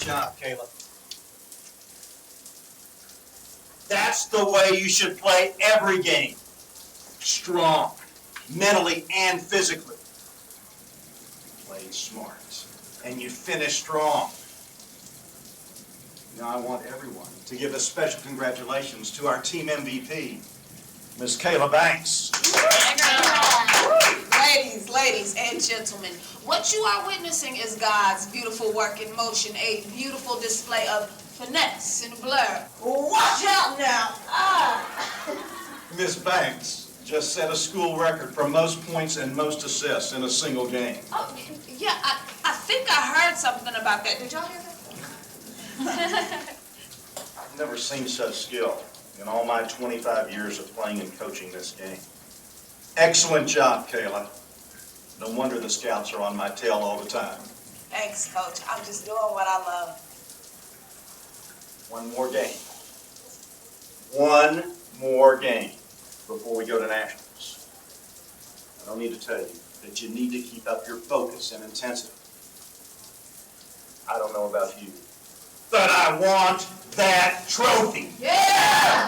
job, Kayla. That's the way you should play every game. Strong, mentally and physically. Play smart, and you finish strong. Now I want everyone to give a special congratulations to our team MVP, Miss Kayla Banks. Ladies and gentlemen, what you are witnessing is God's beautiful work in motion, a beautiful display of finesse and blur. Watch out now! Miss Banks just set a school record for most points and most assists in a single game. Oh, yeah, I think I heard something about that. Did y'all hear that? I've never seen such skill in all my 25 years of playing and coaching this game. Excellent job, Kayla. No wonder the scouts are on my tail all the time. Thanks, Coach. I'm just doing what I love. One more game. One more game before we go to nationals. I don't need to tell you that you need to keep up your focus and intensity. I don't know about you, but I want that trophy. Yeah!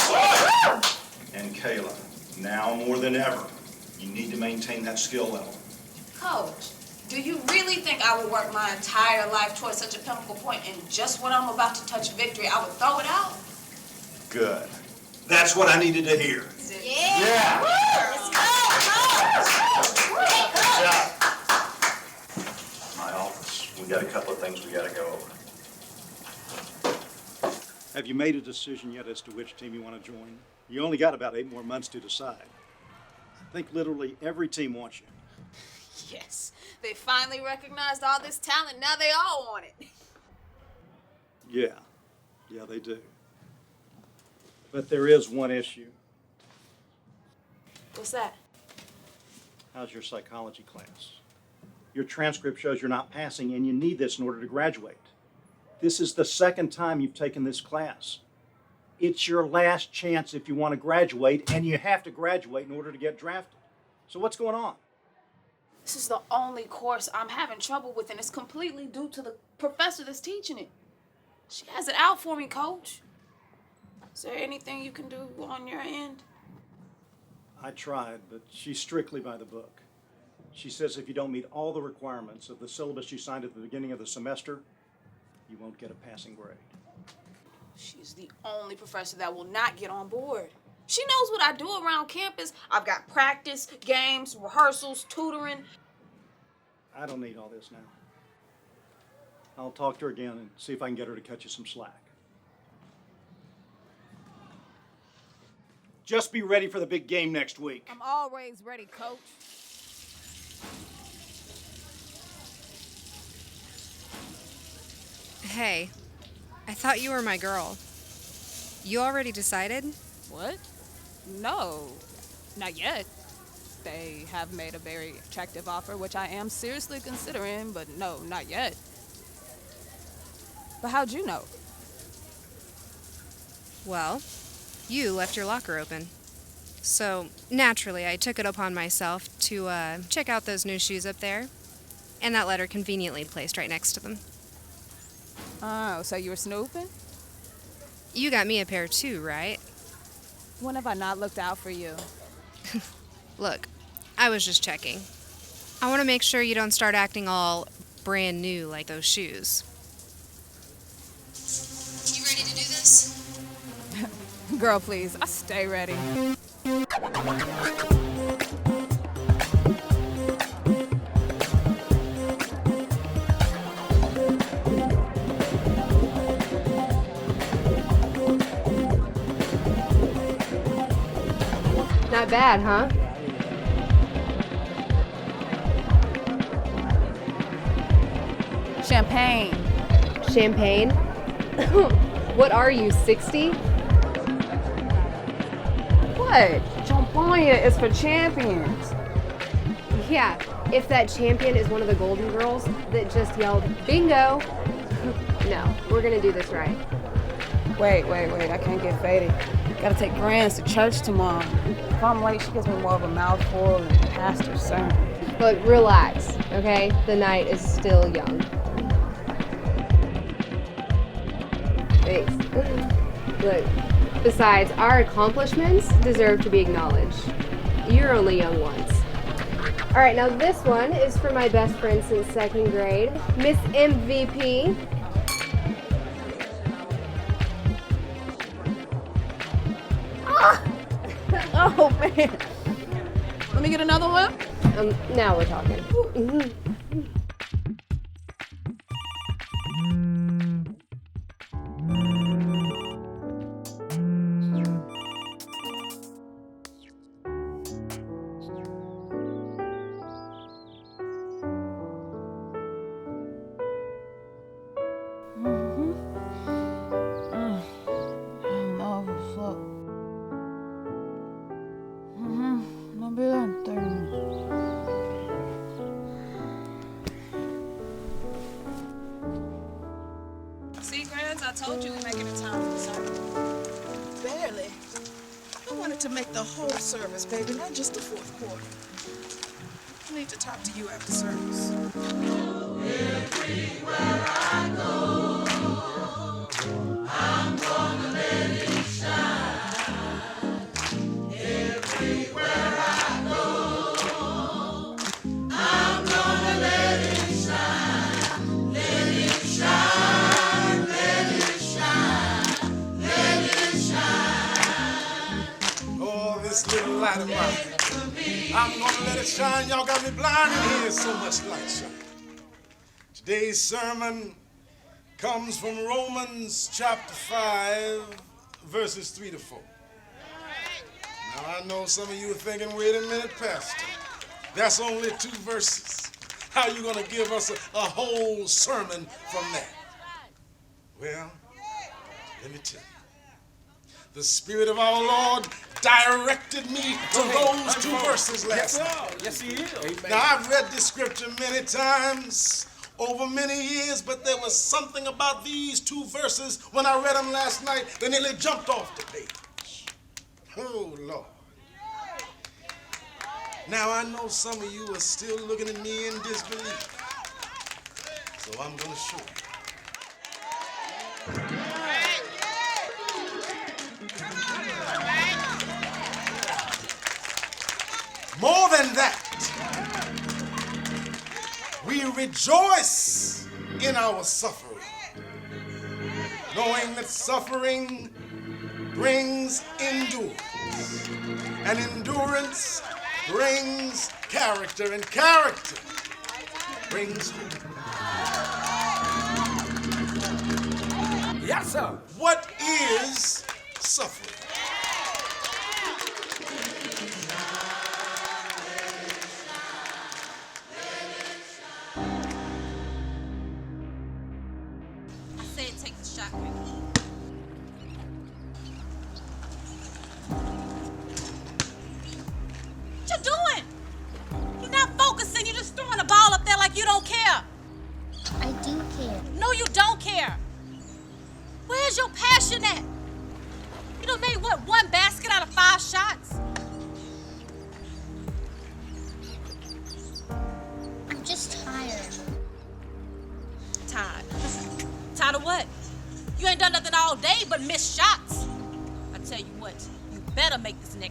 And Kayla, now more than ever, you need to maintain that skill level. Coach, do you really think I would work my entire life towards such a pinnacle point, and just when I'm about to touch victory, I would throw it out? Good. That's what I needed to hear. Yeah! Let's go! Good job. My office. We got a couple of things we got to go over. Have you made a decision yet as to which team you want to join? You only got about 8 more months to decide. I think literally every team wants you. Yes, they finally recognized all this talent. Now they all want it. Yeah, they do. But there is one issue. What's that? How's your psychology class? Your transcript shows you're not passing, and you need this in order to graduate. This is the second time you've taken this class. It's your last chance if you want to graduate, and you have to graduate in order to get drafted. So what's going on? This is the only course I'm having trouble with, and it's completely due to the professor that's teaching it. She has it out for me, Coach. Is there anything you can do on your end? I tried, but she's strictly by the book. She says if you don't meet all the requirements of the syllabus you signed at the beginning of the semester, you won't get a passing grade. She's the only professor that will not get on board. She knows what I do around campus. I've got practice, games, rehearsals, tutoring. I don't need all this now. I'll talk to her again and see if I can get her to cut you some slack. Just be ready for the big game next week. I'm always ready, Coach. Hey, I thought you were my girl. You already decided? What? No, not yet. They have made a very attractive offer, which I am seriously considering, but no, not yet. But how'd you know? Well, you left your locker open. So, naturally, I took it upon myself to check out those new shoes up there, and that letter conveniently placed right next to them. Oh, so you were snooping? You got me a pair too, right? When have I not looked out for you? Look, I was just checking. I want to make sure you don't start acting all brand new like those shoes. You ready to do this? Girl, please, I stay ready. Not bad, huh? Champagne. Champagne? What are you, 60? What? Champagne is for champions. Yeah, if that champion is one of the Golden Girls that just yelled, bingo. No, we're gonna do this right. Wait, I can't get faded. Gotta take Grants to church tomorrow. If I'm late, she gives me more of a mouthful than the pastor's sermon. Look, relax, okay? The night is still young. Thanks. Look, besides, our accomplishments deserve to be acknowledged. You're only young once. All right, now this one is for my best friend since 2nd grade, Miss MVP. Oh, man. Let me get another one. Now we're talking. See, Grands, I told you to make it a time for the sermon. Barely. I wanted to make the whole service, baby, not just the fourth quarter. I need to talk to you after service. Little light of mine. I'm gonna let it shine. Y'all got me blind in here, so much light shine. Today's sermon comes from Romans chapter 5, verses 3 to 4. Now I know some of you are thinking, wait a minute, Pastor. That's only 2 verses. How are you gonna give us a whole sermon from that? Well, let me tell you. The Spirit of our Lord directed me to those 2 verses last night. Yes, he is. Amen. Now, I've read this scripture many times over many years, but there was something about these 2 verses when I read them last night that nearly jumped off the page. Oh, Lord. Now, I know some of you are still looking at me in disbelief, so I'm going to show you. More than that, we rejoice in our suffering, knowing that suffering brings endurance, and endurance brings character, and character brings hope. Yes, sir. What is suffering?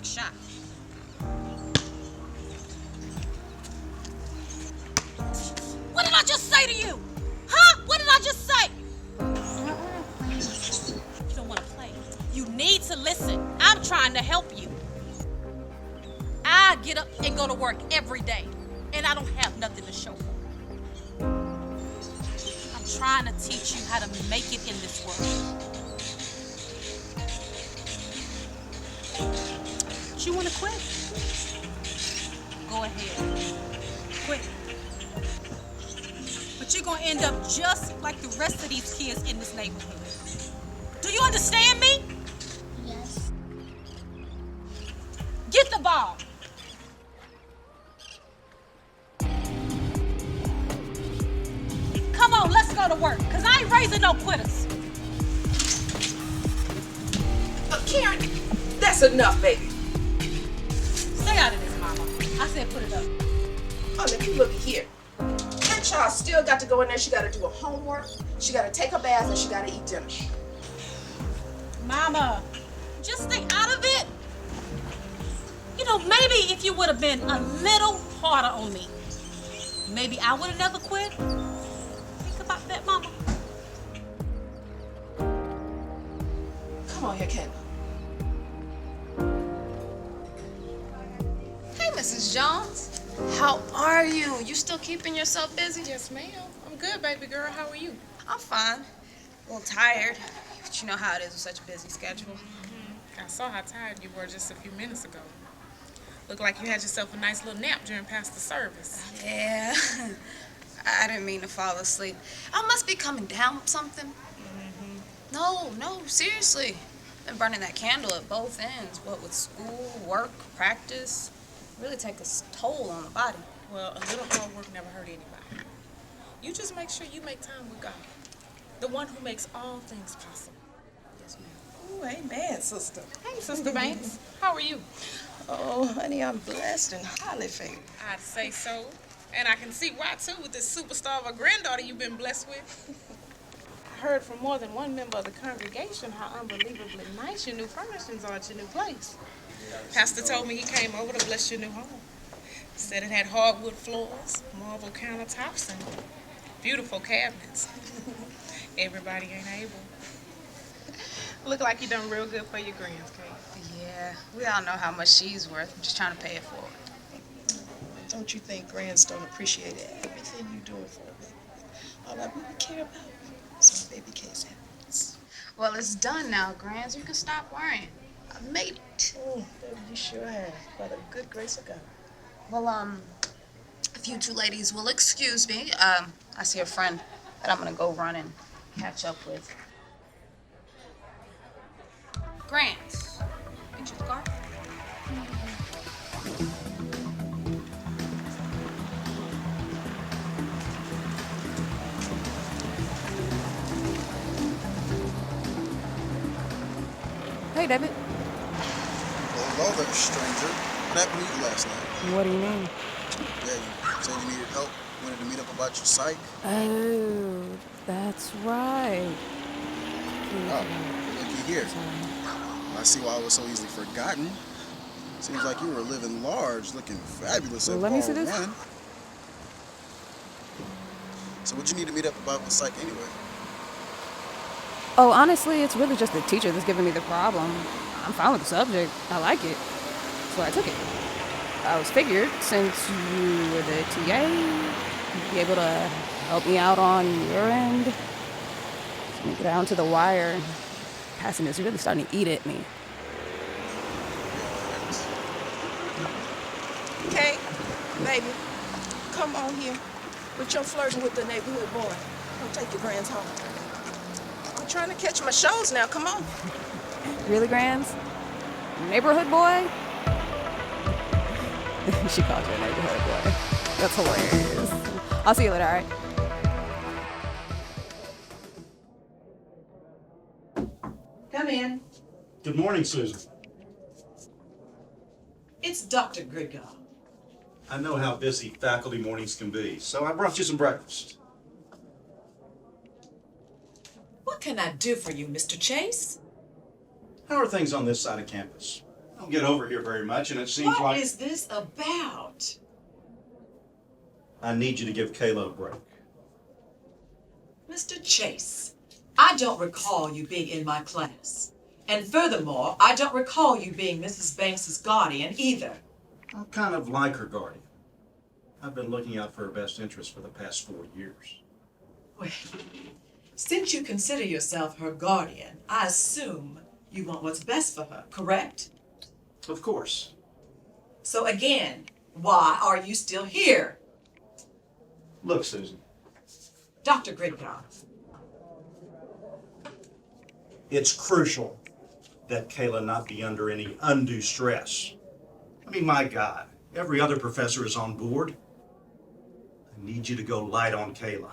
Shot. What did I just say to you? Huh? What did I just say? You don't want to play. You need to listen. I'm trying to help you. I get up and go to work every day, and I don't have nothing to show for it. I'm trying to teach you how to make it in this world. You want to quit? Go ahead. Quit. But you're going to end up just like the rest of these kids in this neighborhood. Do you understand me? Yes. Get the ball. Come on, let's go to work, because I ain't raising no quitters. Karen, that's enough, baby. Stay out of this, Mama. I said put it up. Oh, let me look here. That child still got to go in there. She got to do her homework. She got to take her bath, and she got to eat dinner. Mama, just stay out of it. You know, maybe if you would have been a little harder on me, maybe I would have never quit. Think about that, Mama. Come on here, Kayla. Hey, Mrs. Jones. How are you? You still keeping yourself busy? Yes, ma'am. I'm good, baby girl. How are you? I'm fine. A little tired. But you know how it is with such a busy schedule. I saw how tired you were just a few minutes ago. Looked like you had yourself a nice little nap during past the service. Yeah. I didn't mean to fall asleep. I must be coming down with something. No, seriously. Been burning that candle at both ends. What with school, work, practice. Really take a toll on the body. Well, a little hard work never hurt anybody. You just make sure you make time with God, the one who makes all things possible. Yes, ma'am. Oh, amen, sister. Hey, Sister Banks. How are you? Oh, honey, I'm blessed and highly favored. I'd say so. And I can see why, too, with this superstar of a granddaughter you've been blessed with. I heard from more than one member of the congregation how unbelievably nice your new furnishings are at your new place. Pastor told me he came over to bless your new home. Said it had hardwood floors, marble countertops, and beautiful cabinets. Everybody ain't able. Look like you done real good for your grands, Kate. Yeah, we all know how much she's worth. I'm just trying to pay it forward. Don't you think grands don't appreciate everything you're doing for them? All I really care about is when baby K's happiness. Well, it's done now, Grands. You can stop worrying. I've made it. Oh, baby, you sure have. By the good grace of God. Well, if you two ladies will excuse me, I see a friend that I'm gonna go run and catch up with. Grant, ain't you the car? Hey, David. Hello there, stranger. What happened to you last night? What do you mean? Yeah, you said you needed help. Wanted to meet up about your psych. Oh, that's right. Oh, looky here. I see why I was so easily forgotten. Seems like you were living large, looking fabulous at Let me see this. 1. So what you need to meet up about with psych anyway? Oh, honestly, it's really just the teacher that's giving me the problem. I'm fine with the subject. I like it. So I took it. I was figured, since you were the TA, you'd be able to help me out on your end. Just make it down to the wire. Passing is really starting to eat at me. Kay, baby, come on here. Quit your flirting with the neighborhood boy. Don't take your grands home. I'm trying to catch my shows now. Come on. Really, Grands? Neighborhood boy? She called you a neighborhood boy. That's hilarious. I'll see you later, alright? Come in. Good morning, Susan. It's Dr. Gridgow. I know how busy faculty mornings can be, so I brought you some breakfast. What can I do for you, Mr. Chase? How are things on this side of campus? I don't get over here very much, and it seems What like is this about? I need you to give Kayla a break. Mr. Chase, I don't recall you being in my class. And furthermore, I don't recall you being Mrs. Banks's guardian either. I'm kind of like her guardian. I've been looking out for her best interest for the past 4 years. Well, since you consider yourself her guardian, I assume you want what's best for her, correct? Of course. So again, why are you still here? Look, Susan, Dr. Gridgow. it's crucial that Kayla not be under any undue stress. I mean, my God, every other professor is on board. I need you to go light on Kayla.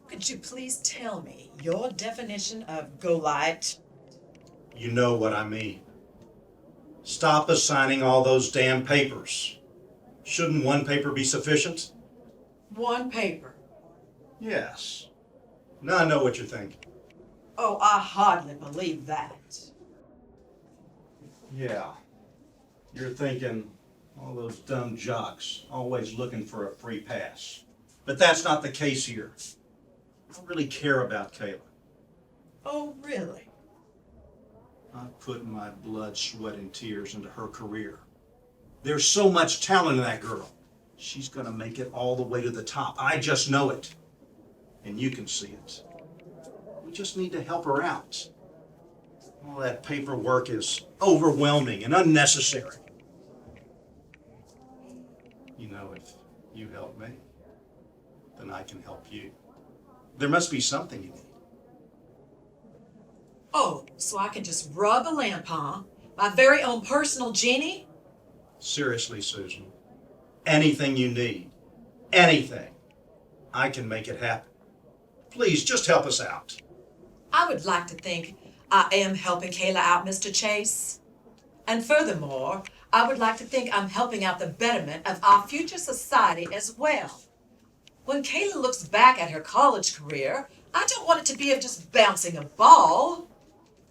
Could you please tell me your definition of go light? You know what I mean. Stop assigning all those damn papers. Shouldn't one paper be sufficient? One paper. Yes. Now I know what you're thinking. Oh, I hardly believe that. Yeah. You're thinking, all those dumb jocks, always looking for a free pass. But that's not the case here. I really care about Kayla. Oh, really? I've put my blood, sweat, and tears into her career. There's so much talent in that girl. She's gonna make it all the way to the top. I just know it. And you can see it. We just need to help her out. All that paperwork is overwhelming and unnecessary. You know, if you help me, then I can help you. There must be something you need. Oh, so I can just rub a lamp, huh? My very own personal genie? Seriously, Susan. Anything you need. Anything. I can make it happen. Please, just help us out. I would like to think I am helping Kayla out, Mr. Chase. And furthermore, I would like to think I'm helping out the betterment of our future society as well. When Kayla looks back at her college career, I don't want it to be of just bouncing a ball.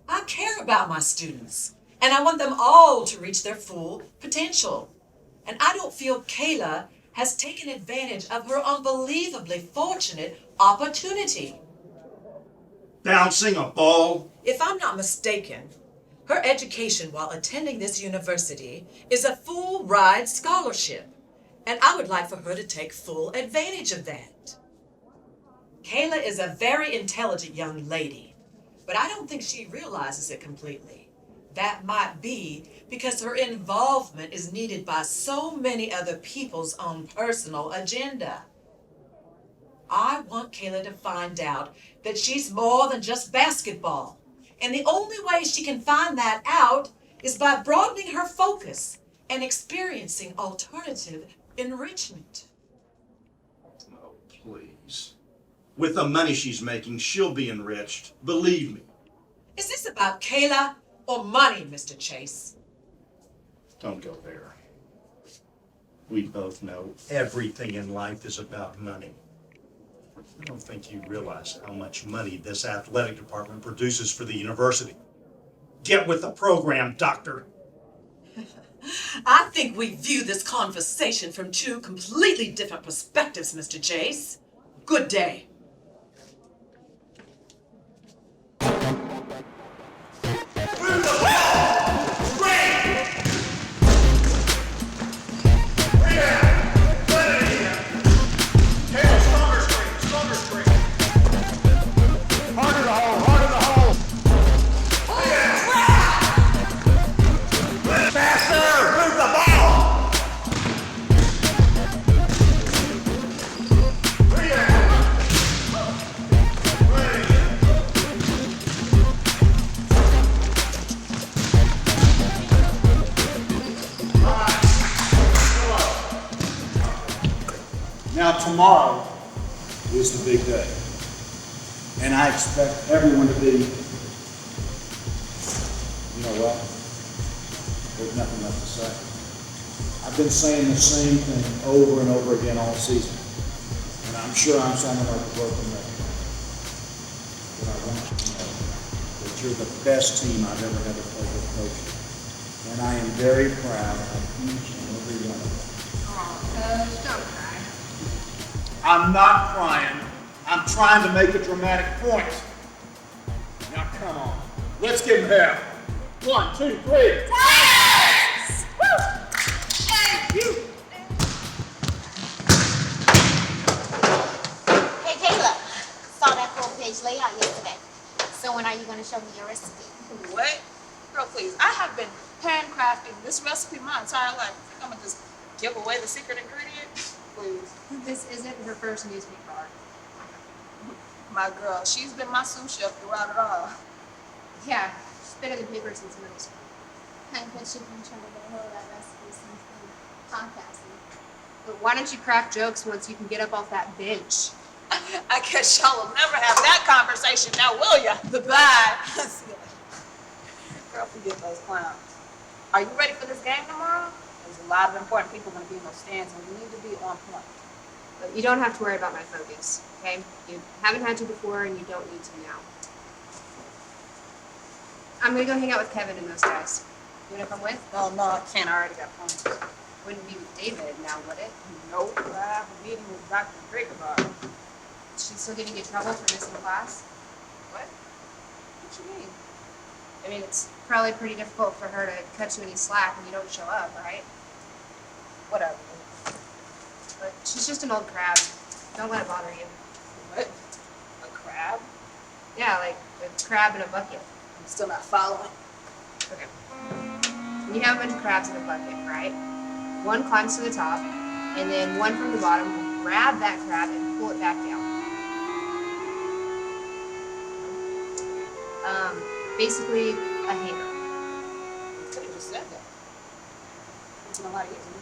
I care about my students, and I want them all to reach their full potential. And I don't feel Kayla has taken advantage of her unbelievably fortunate opportunity. Bouncing a ball? If I'm not mistaken, her education while attending this university is a full ride scholarship, and I would like for her to take full advantage of that. Kayla is a very intelligent young lady, but I don't think she realizes it completely. That might be because her involvement is needed by so many other people's own personal agenda. I want Kayla to find out that she's more than just basketball. And the only way she can find that out is by broadening her focus and experiencing alternative enrichment. Oh, please. With the money she's making, she'll be enriched. Believe me. Is this about Kayla or money, Mr. Chase? Don't go there. We both know everything in life is about money. I don't think you realize how much money this athletic department produces for the university. Get with the program, doctor. I think we view this conversation from two completely different perspectives, Mr. Chase. Good day. Now tomorrow is the big day, and I expect everyone to be, you know what, there's nothing left to say. I've been saying the same thing over and over again all season, and I'm sure I'm sounding like a broken record. But I want you to know that you're the best team I've ever had the pleasure of coaching, and I am very proud of each and every one of them. Coach, don't cry. I'm not crying. I'm trying to make a dramatic point. Now come on. Let's give them hell. 1, 2, 3. Yes! Woo! Thank you. Hey, Kayla. Saw that full-page layout yesterday. So when are you going to show me your recipe? What? Girl, please. I have been handcrafting this recipe my entire life. You think I'm going to just give away the secret ingredient? Please. This isn't her first newspaper article. My girl, she's been my sous chef throughout it all. Yeah, she's been in the paper since middle school. I bet you've been trying to get a hold of that recipe since the podcasting. But why don't you crack jokes once you can get up off that bench? I guess y'all will never have that conversation now, will ya? Goodbye. See you later. Girl, forget those clowns. Are you ready for this game tomorrow? There's a lot of important people going to be in those stands, and we need to be on point. But you don't have to worry about my focus, okay? You haven't had to before, and you don't need to now. I'm gonna go hang out with Kevin and those guys. You wanna come with? Oh, no, I can't. I already got plans. Wouldn't be with David now, would it? Nope, I have a meeting with Dr. Grigobard. Is she still giving you trouble for missing class? What? What you mean? I mean, it's probably pretty difficult for her to cut you any slack when you don't show up, right? Whatever. But she's just an old crab. Don't let it bother you. What? A crab? Yeah, like a crab in a bucket. I'm still not following. Okay. When you have a bunch of crabs in a bucket, right? One climbs to the top, and then one from the bottom will grab that crab and pull it back down. Basically, a hanger. You could have just said that. It's a lot easier.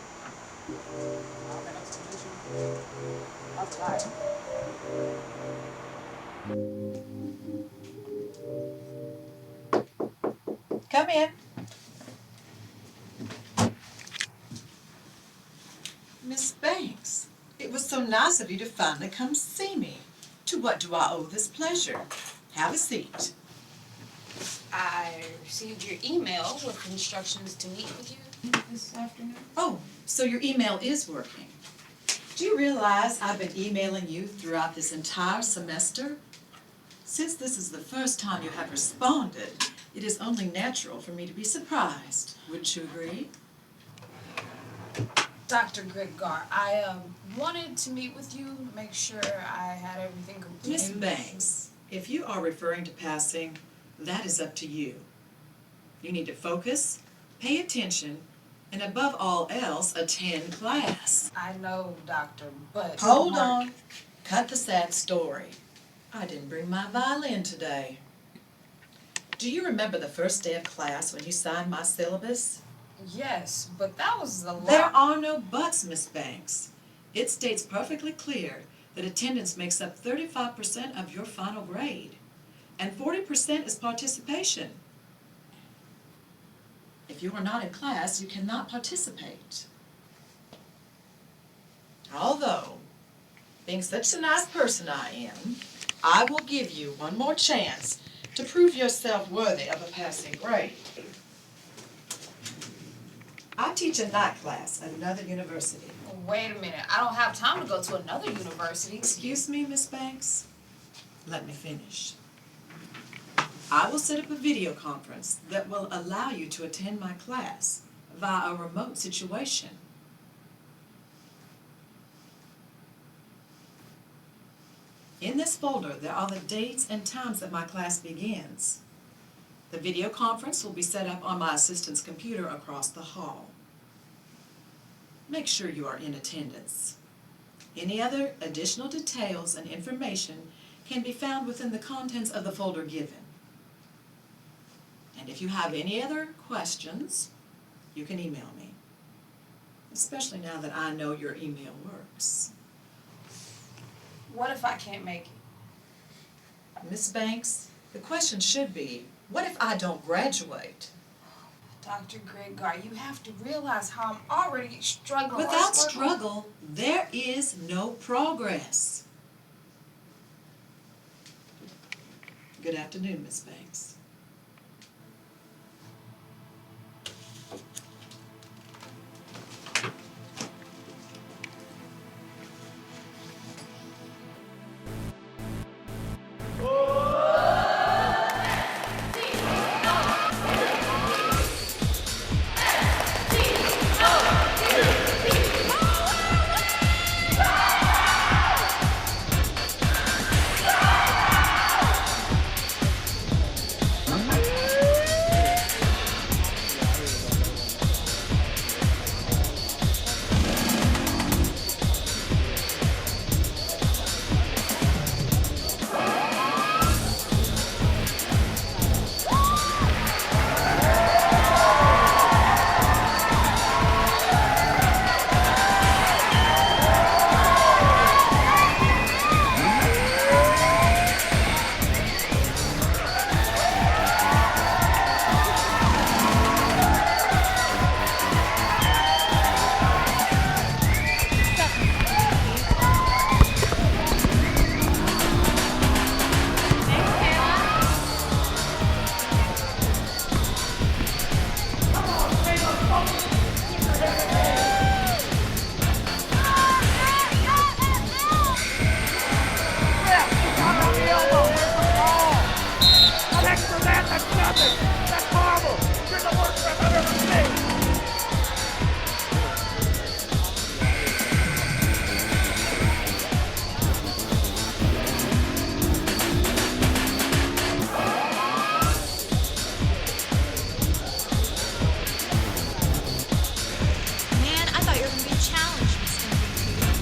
I'll try. Come in. Miss Banks, it was so nice of you to finally come see me. To what do I owe this pleasure? Have a seat. I received your email with instructions to meet with you this afternoon. Oh, so your email is working. Do you realize I've been emailing you throughout this entire semester? Since this is the first time you have responded, it is only natural for me to be surprised. Wouldn't you agree? Dr. Griggar, I wanted to meet with you to make sure I had everything complete. Miss Banks, if you are referring to passing, that is up to you. You need to focus, pay attention, and above all else, attend class. I know, Doctor, but... Hold on. Cut the sad story. I didn't bring my violin today. Do you remember the first day of class when you signed my syllabus? Yes, but that was the There are no buts, Miss Banks. It states perfectly clear that attendance makes up 35% of your final grade, and 40% is participation. If you are not in class, you cannot participate. Although, being such a nice person I am, I will give you one more chance to prove yourself worthy of a passing grade. I teach a night class at another university. Wait a minute, I don't have time to go to another university. Excuse me, Miss Banks. Let me finish. I will set up a video conference that will allow you to attend my class via a remote situation. In this folder, there are the dates and times that my class begins. The video conference will be set up on my assistant's computer across the hall. Make sure you are in attendance. Any other additional details and information can be found within the contents of the folder given. And if you have any other questions, you can email me, especially now that I know your email works. What if I can't make it? Miss Banks, the question should be, what if I don't graduate? Dr. Griggar, you have to realize how I'm already struggling. Without struggle, there is no progress. Good afternoon, Miss Banks. That's horrible! You're the worst ref I've ever seen! Man, I thought you were going to be challenged, Miss MVP.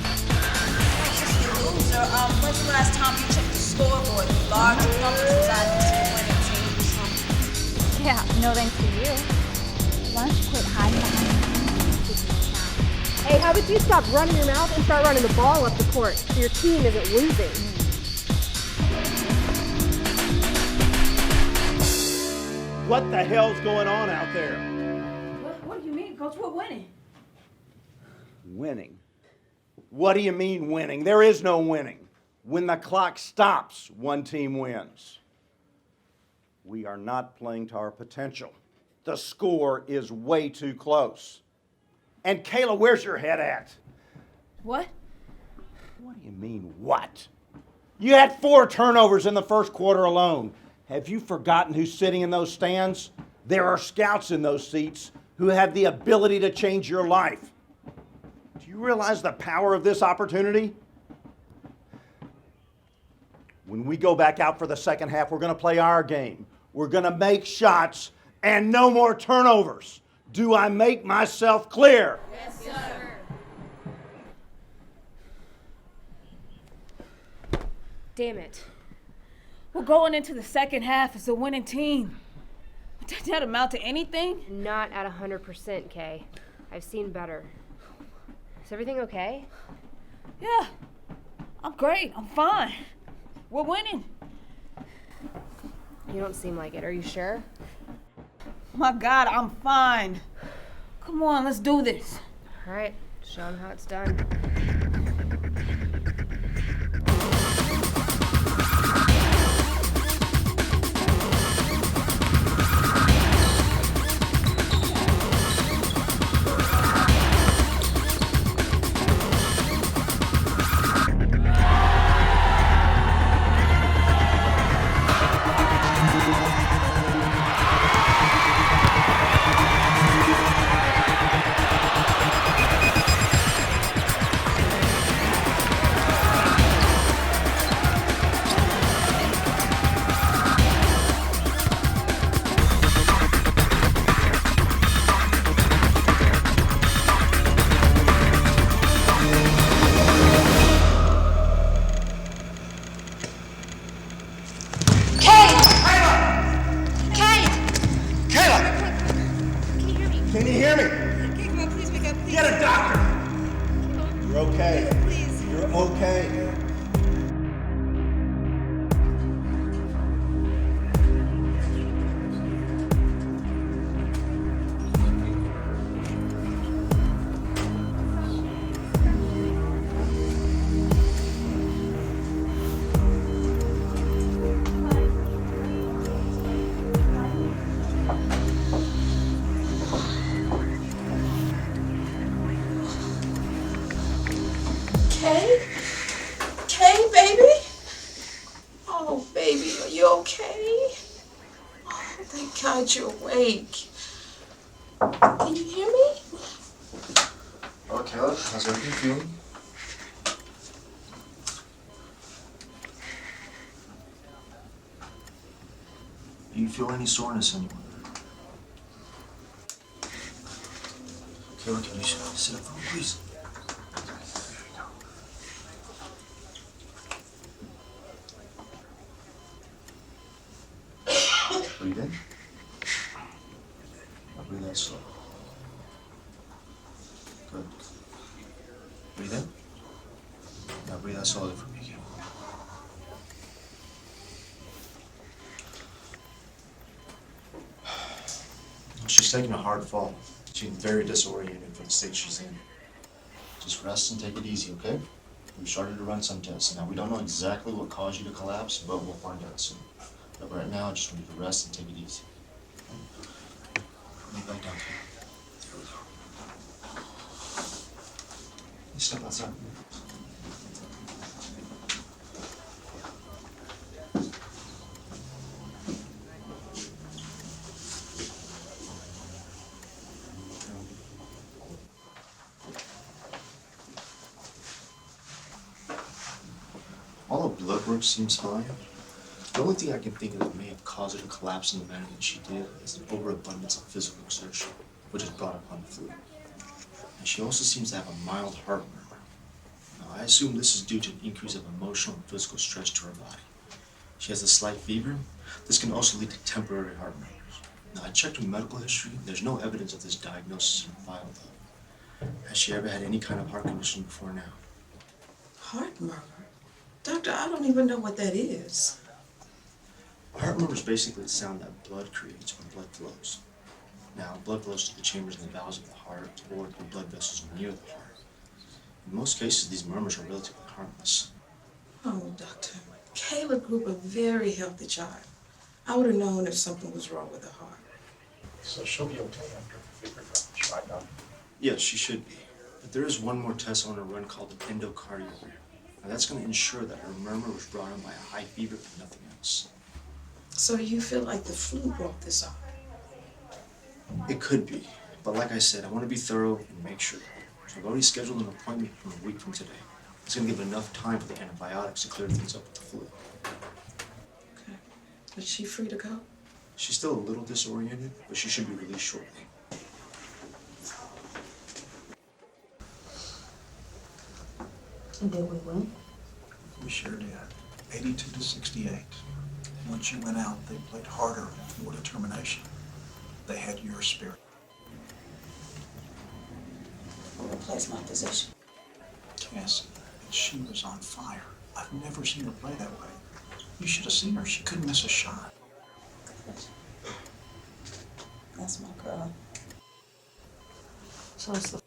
Loser, when's the last time you checked the scoreboard? Large numbers inside the winning team. Yeah, no thanks to you. Why don't you quit hiding behind Hey, how about you stop running your mouth and start running the ball up the court so your team isn't losing? What the hell's going on out there? What do you mean, Coach? We're winning. Winning? What do you mean winning? There is no winning. When the clock stops, one team wins. We are not playing to our potential. The score is way too close. And Kayla, where's your head at? What? What do you mean, what? You had 4 turnovers in the first quarter alone. Have you forgotten who's sitting in those stands? There are scouts in those seats who have the ability to change your life. Do you realize the power of this opportunity? When we go back out for the second half, we're going to play our game. We're going to make shots and no more turnovers. Do I make myself clear? Yes, sir. Damn it. We're going into the second half as a winning team. Does that amount to anything? Not at 100%, Kay. I've seen better. Is everything okay? Yeah. I'm great. I'm fine. We're winning. You don't seem like it. Are you sure? My God, I'm fine. Come on, let's do this. All right. Show them how it's done. Kay, baby? Oh, baby, are you okay? Oh, thank God you're awake. Can you hear me? Okay, how's everything feeling? Do you feel any soreness anywhere? Okay, can you sit up for me, please? Breathe in. Now breathe out slow. Good. Breathe in. Now breathe out slowly for me again. She's taking a hard fall. She's very disoriented for the state she's in. Just rest and take it easy, okay? We've started to run some tests. Now, we don't know exactly what caused you to collapse, but we'll find out soon. But right now, I just want you to rest and take it easy. Lay back down. You step outside. footwork seems fine. The only thing I can think of that may have caused her to collapse in the manner that she did is an overabundance of physical exertion, which has brought upon the fluid. And she also seems to have a mild heart murmur. Now, I assume this is due to an increase of emotional and physical stress to her body. She has a slight fever. This can also lead to temporary heart murmurs. Now, I checked her medical history. There's no evidence of this diagnosis in her file, though. Has she ever had any kind of heart condition before now? Heart murmur? Doctor, I don't even know what that is. A heart murmur is basically the sound that blood creates when blood flows. Now, blood flows to the chambers and the valves of the heart or the blood vessels near the heart. In most cases, these murmurs are relatively harmless. Oh, doctor, Kayla grew up a very healthy child. I would have known if something was wrong with her heart. So she'll be okay after the fever drops, right, Doctor? Yes, she should be. But there is one more test on her run called an endocardiogram. Now, that's going to ensure that her murmur was brought on by a high fever and nothing else. So you feel like the flu brought this on? It could be. But like I said, I want to be thorough and make sure. So I've already scheduled an appointment for a week from today. It's going to give enough time for the antibiotics to clear things up with the flu. Okay. Is she free to go? She's still a little disoriented, but she should be released shortly. And did we win? We sure did. 82-68. Once you went out, they played harder with more determination. They had your spirit. Who plays my position? Cassie, she was on fire. I've never seen her play that way. You should have seen her. She couldn't miss a shot. That's my girl. So it's the...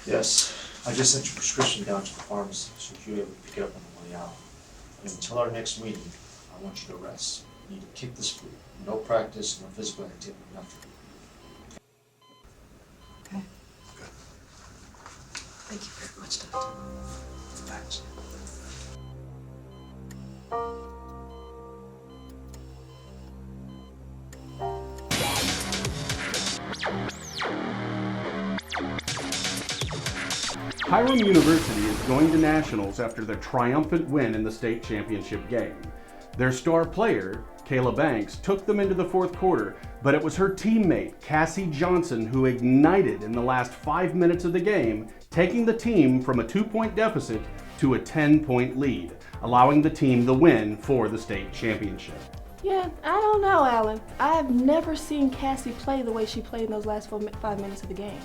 Yes, I just sent your prescription down to the pharmacy, so you'll be able to pick it up on the way out. And until our next meeting, I want you to rest. You need to kick this flu. No practice, no physical activity, nothing. Okay. Good. Thank you very much, Doctor. Thanks. Hiram University is going to nationals after their triumphant win in the state championship game. Their star player, Kayla Banks, took them into the fourth quarter, but it was her teammate, Cassie Johnson, who ignited in the last 5 minutes of the game, taking the team from a 2-point deficit to a 10-point lead, allowing the team the win for the state championship. Yeah, I don't know, Alan. I've never seen Cassie play the way she played in those last 5 minutes of the game.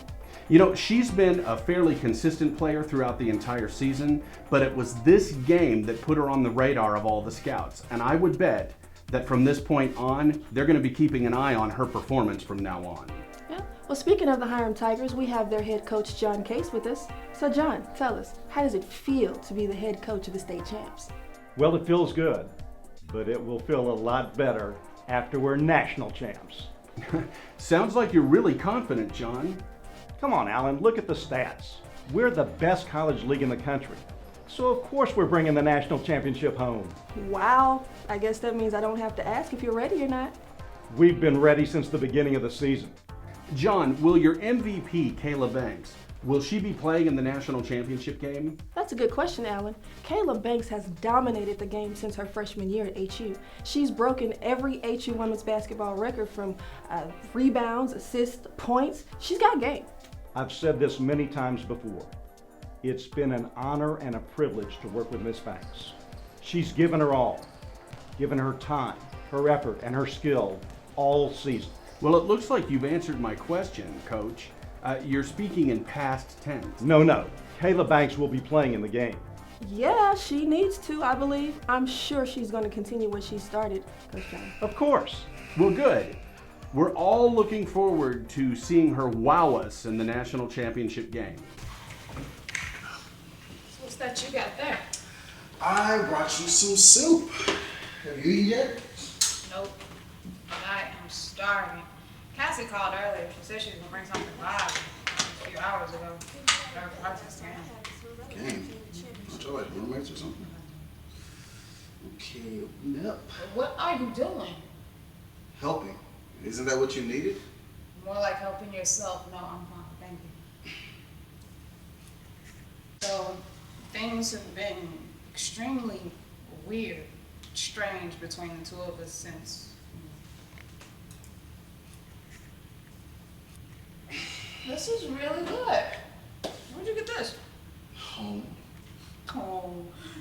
You know, she's been a fairly consistent player throughout the entire season, but it was this game that put her on the radar of all the scouts. And I would bet that from this point on, they're going to be keeping an eye on her performance from now on. Yeah. Well, speaking of the Hiram Tigers, we have their head coach, John Case, with us. So, John, tell us, how does it feel to be the head coach of the state champs? Well, it feels good, but it will feel a lot better after we're national champs. Sounds like you're really confident, John. Come on, Alan, look at the stats. We're the best college league in the country. So of course we're bringing the national championship home. Wow. I guess that means I don't have to ask if you're ready or not. We've been ready since the beginning of the season. John, will your MVP, Kayla Banks, will she be playing in the national championship game? That's a good question, Alan. Kayla Banks has dominated the game since her freshman year at HU. She's broken every HU women's basketball record from rebounds, assists, points. She's got game. I've said this many times before. It's been an honor and a privilege to work with Miss Banks. She's given her all, given her time, her effort, and her skill all season. Well, it looks like you've answered my question, Coach. You're speaking in past tense. No. Kayla Banks will be playing in the game. Yeah, she needs to, I believe. I'm sure she's going to continue what she started, Coach John. Of course. Well, good. We're all looking forward to seeing her wow us in the national championship game. What's that you got there? I brought you some soup. Have you eaten yet? Nope. But I am starving. Cassie called earlier. She said she was gonna bring something live a few hours ago. Her practice game. Game? What's your like roommates or something? Okay, open up. What are you doing? Helping. Isn't that what you needed? More like helping yourself. No, I'm fine. Thank you. So, things have been extremely weird, strange between the two of us since. This is really good. Where'd you get this? Home. Oh,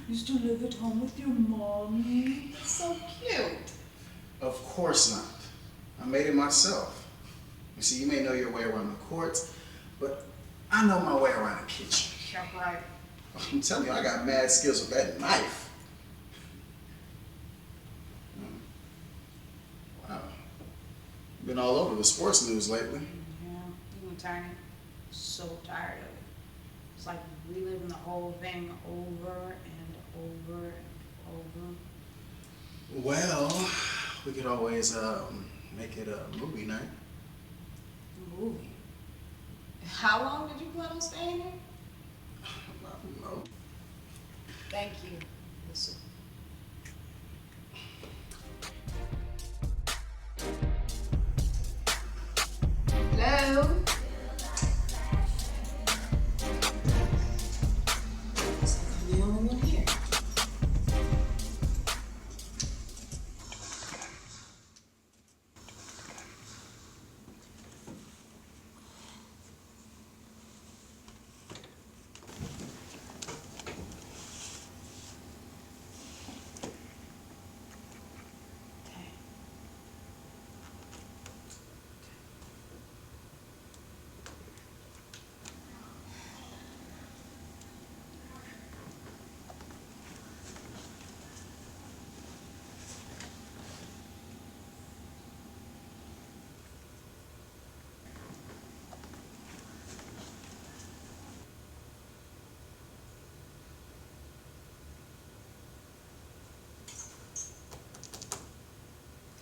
you still live at home with your mommy? That's so cute. Of course not. I made it myself. You see, you may know your way around the courts, but I know my way around the kitchen. Yeah, right. I'm telling you, I got mad skills with that knife. Wow. Been all over the sports news lately. Yeah, even Tiny. So tired of it. It's like reliving the whole thing over and over and over. Well, we could always make it a movie night. Movie? How long did you plan on staying here? I don't know. Thank you. Listen. Hello? I'm the only one here.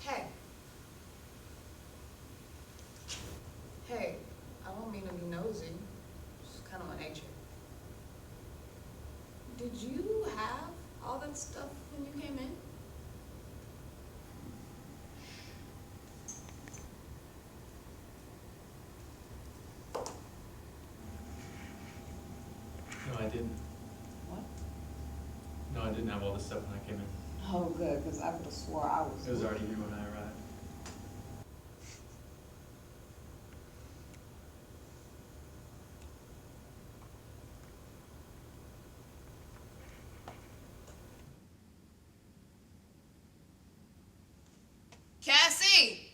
Hey. Hey, I don't mean to be nosy. It's kind of my nature. Did you have all that stuff when you came in? No, I didn't. What? No, I didn't have all this stuff when I came in. Oh, good, because I could have swore I was. It was already here when I arrived. Cassie!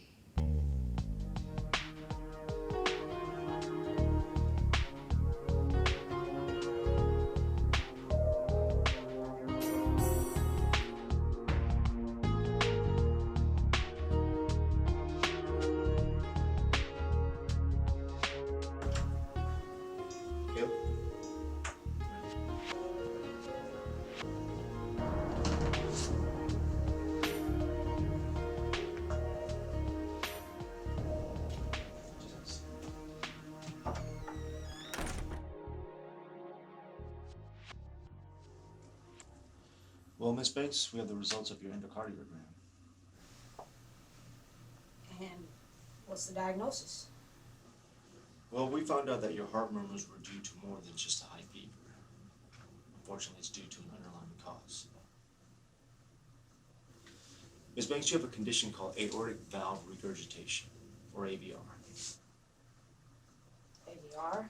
Yep. Well, Miss Banks, we have the results of your endocardiogram. And what's the diagnosis? Well, we found out that your heart murmurs were due to more than just a high fever. Unfortunately, it's due to an underlying cause. Ms. Banks, you have a condition called aortic valve regurgitation, or AVR. AVR?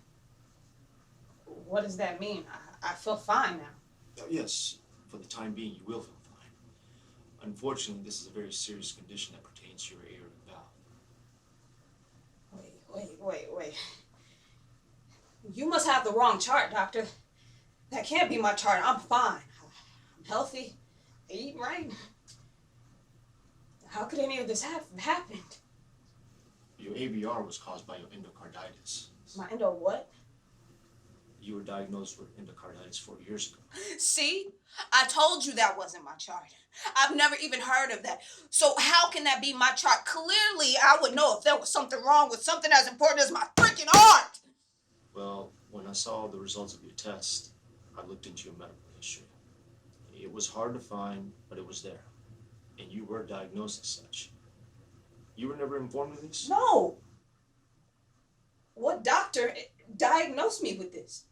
What does that mean? I feel fine now. Yes, for the time being, you will feel fine. Unfortunately, this is a very serious condition that pertains to your aortic valve. Wait. You must have the wrong chart, doctor. That can't be my chart. I'm fine. I'm healthy. I eat right. How could any of this have happened? Your AVR was caused by your endocarditis. My endo what? You were diagnosed with endocarditis 4 years ago. See? I told you that wasn't my chart. I've never even heard of that. So how can that be my chart? Clearly, I would know if there was something wrong with something as important as my freaking heart. Well, when I saw the results of your test, I looked into your medical history. It was hard to find, but it was there. And you were diagnosed as such. You were never informed of this? No. What doctor diagnosed me with this?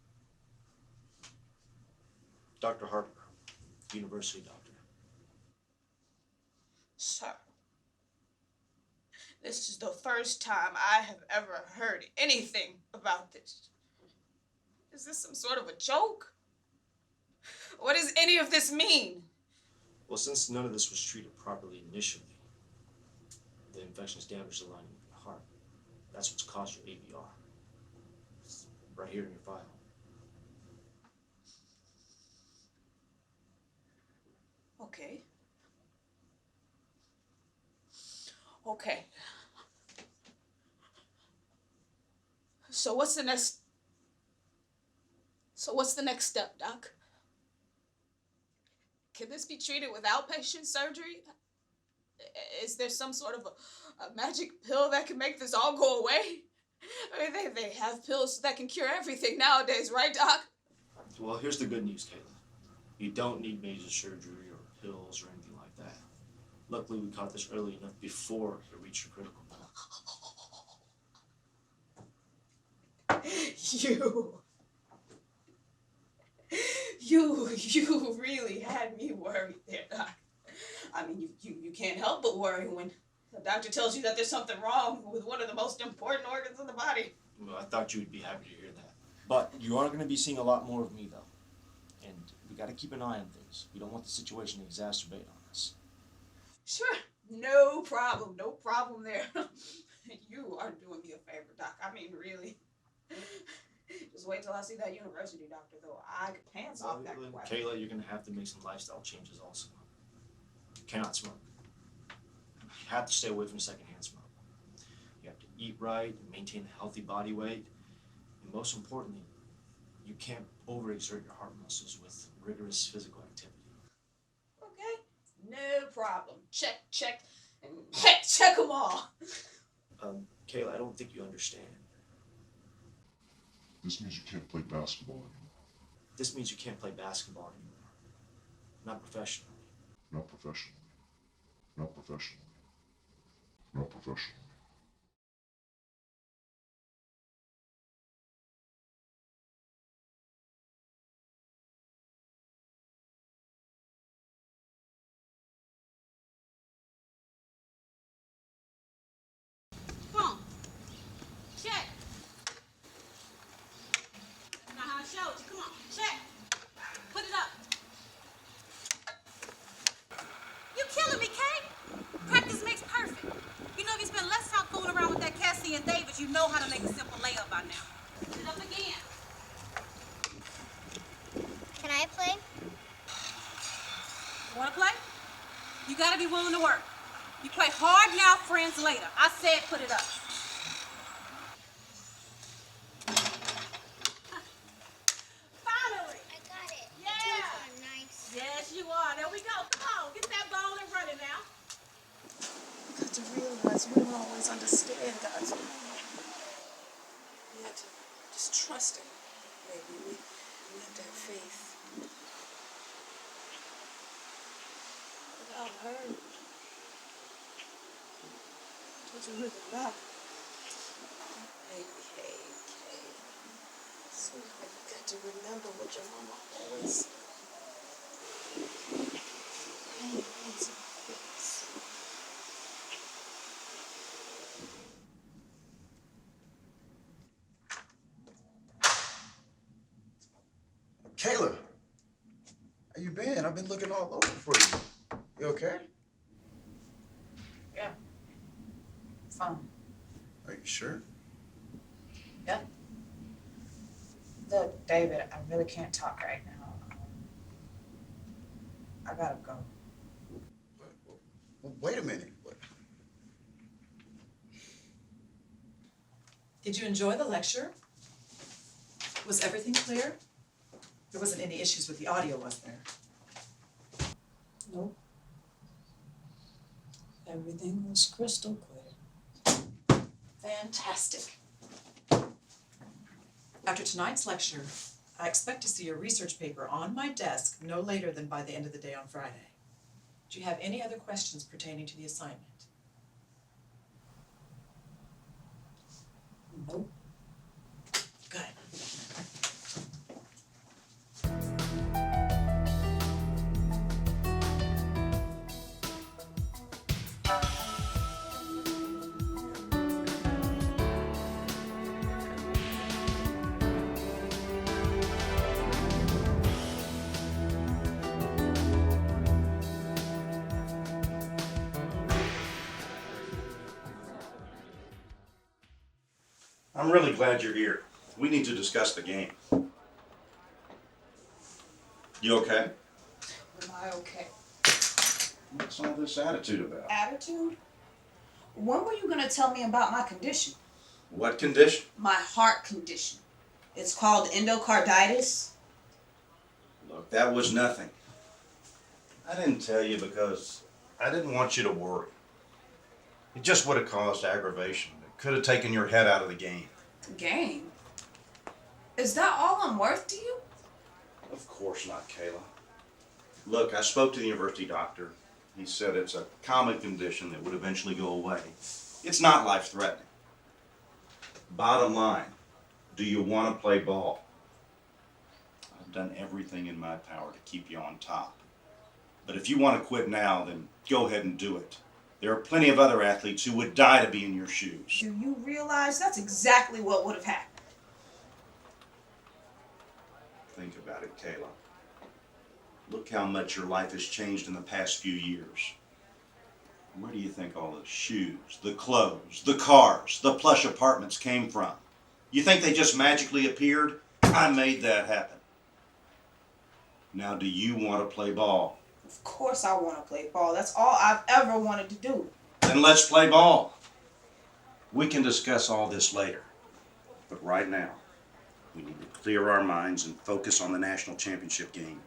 Dr. Harper. the university, doctor. Sir, this is the first time I have ever heard anything about this. Is this some sort of a joke? What does any of this mean? Well, since none of this was treated properly initially, the infection's damaged the lining of your heart. That's what's caused your AVR. It's right here in your file. Okay. Okay. So what's the next step, Doc? Can this be treated with outpatient surgery? Is there some sort of a magic pill that can make this all go away? I mean, they have pills that can cure everything nowadays, right, Doc? Well, here's the good news, Kayla. You don't need major surgery or pills or anything like that. Luckily, we caught this early enough before it reached your critical point. You really had me worried there, Doc. I mean, you can't help but worry when the doctor tells you that there's something wrong with one of the most important organs in the body. Well, I thought you would be happy to hear that. But you are going to be seeing a lot more of me, though. And we got to keep an eye on things. We don't want the situation to exacerbate on us. Sure, no problem there. You are doing me a favor, Doc. I mean, really. Just wait till I see that university doctor, though. I could pants off that quack. Kayla, you're going to have to make some lifestyle changes also. You cannot smoke. You have to stay away from secondhand smoke. You have to eat right, maintain a healthy body weight, and most importantly, you can't overexert your heart muscles with rigorous physical activity. Okay, no problem. Check, and check them all. Kayla, I don't think you understand. This means you can't play basketball anymore. This means you can't play basketball anymore. Not professionally. Not professionally. Not professionally. Not professionally. Come on. Check. That's not how I showed you. Come on. Check. Put it up. You killing me, Kay? Practice makes perfect. You know, if you spend less time fooling around with that Cassie and David, you know how to make a simple layup by now. Put it up again. Can I play? You want to play? You got to be willing to work. You play hard now, friends later. I said put it up. Finally! I got it. Yeah! Nice. Yes, you are. There we go. Come on, get that ball and run it now. You got to realize we don't always understand God's plan. We have to just trust Him, maybe. We have to have faith. Without her, it doesn't really matter. Hey. Sweetheart, you got to remember what your mama always said. Pain is a fix. Kayla, how you been? I've been looking all over for you. You okay? Yeah. Fine. Are you sure? Yeah. Look, David, I really can't talk right now. I gotta go. Well, wait a minute. What? Did you enjoy the lecture? Was everything clear? There wasn't any issues with the audio, was there? Nope. Everything was crystal clear. Fantastic. After tonight's lecture, I expect to see your research paper on my desk no later than by the end of the day on Friday. Do you have any other questions pertaining to the assignment? Nope. Good. I'm really glad you're here. We need to discuss the game. You okay? Am I okay? What's all this attitude about? Attitude? When were you gonna tell me about my condition? What condition? My heart condition. It's called endocarditis. Look, that was nothing. I didn't tell you because I didn't want you to worry. It just would have caused aggravation. It could have taken your head out of the game. Game? Is that all I'm worth to you? Of course not, Kayla. Look, I spoke to the university doctor. He said it's a common condition that would eventually go away. It's not life-threatening. Bottom line, do you want to play ball? I've done everything in my power to keep you on top. But if you want to quit now, then go ahead and do it. There are plenty of other athletes who would die to be in your shoes. Do you realize that's exactly what would have happened? Think about it, Kayla. Look how much your life has changed in the past few years. Where do you think all the shoes, the clothes, the cars, the plush apartments came from? You think they just magically appeared? I made that happen. Now, do you want to play ball? Of course I want to play ball. That's all I've ever wanted to do. Then let's play ball. We can discuss all this later. But right now, we need to clear our minds and focus on the national championship game.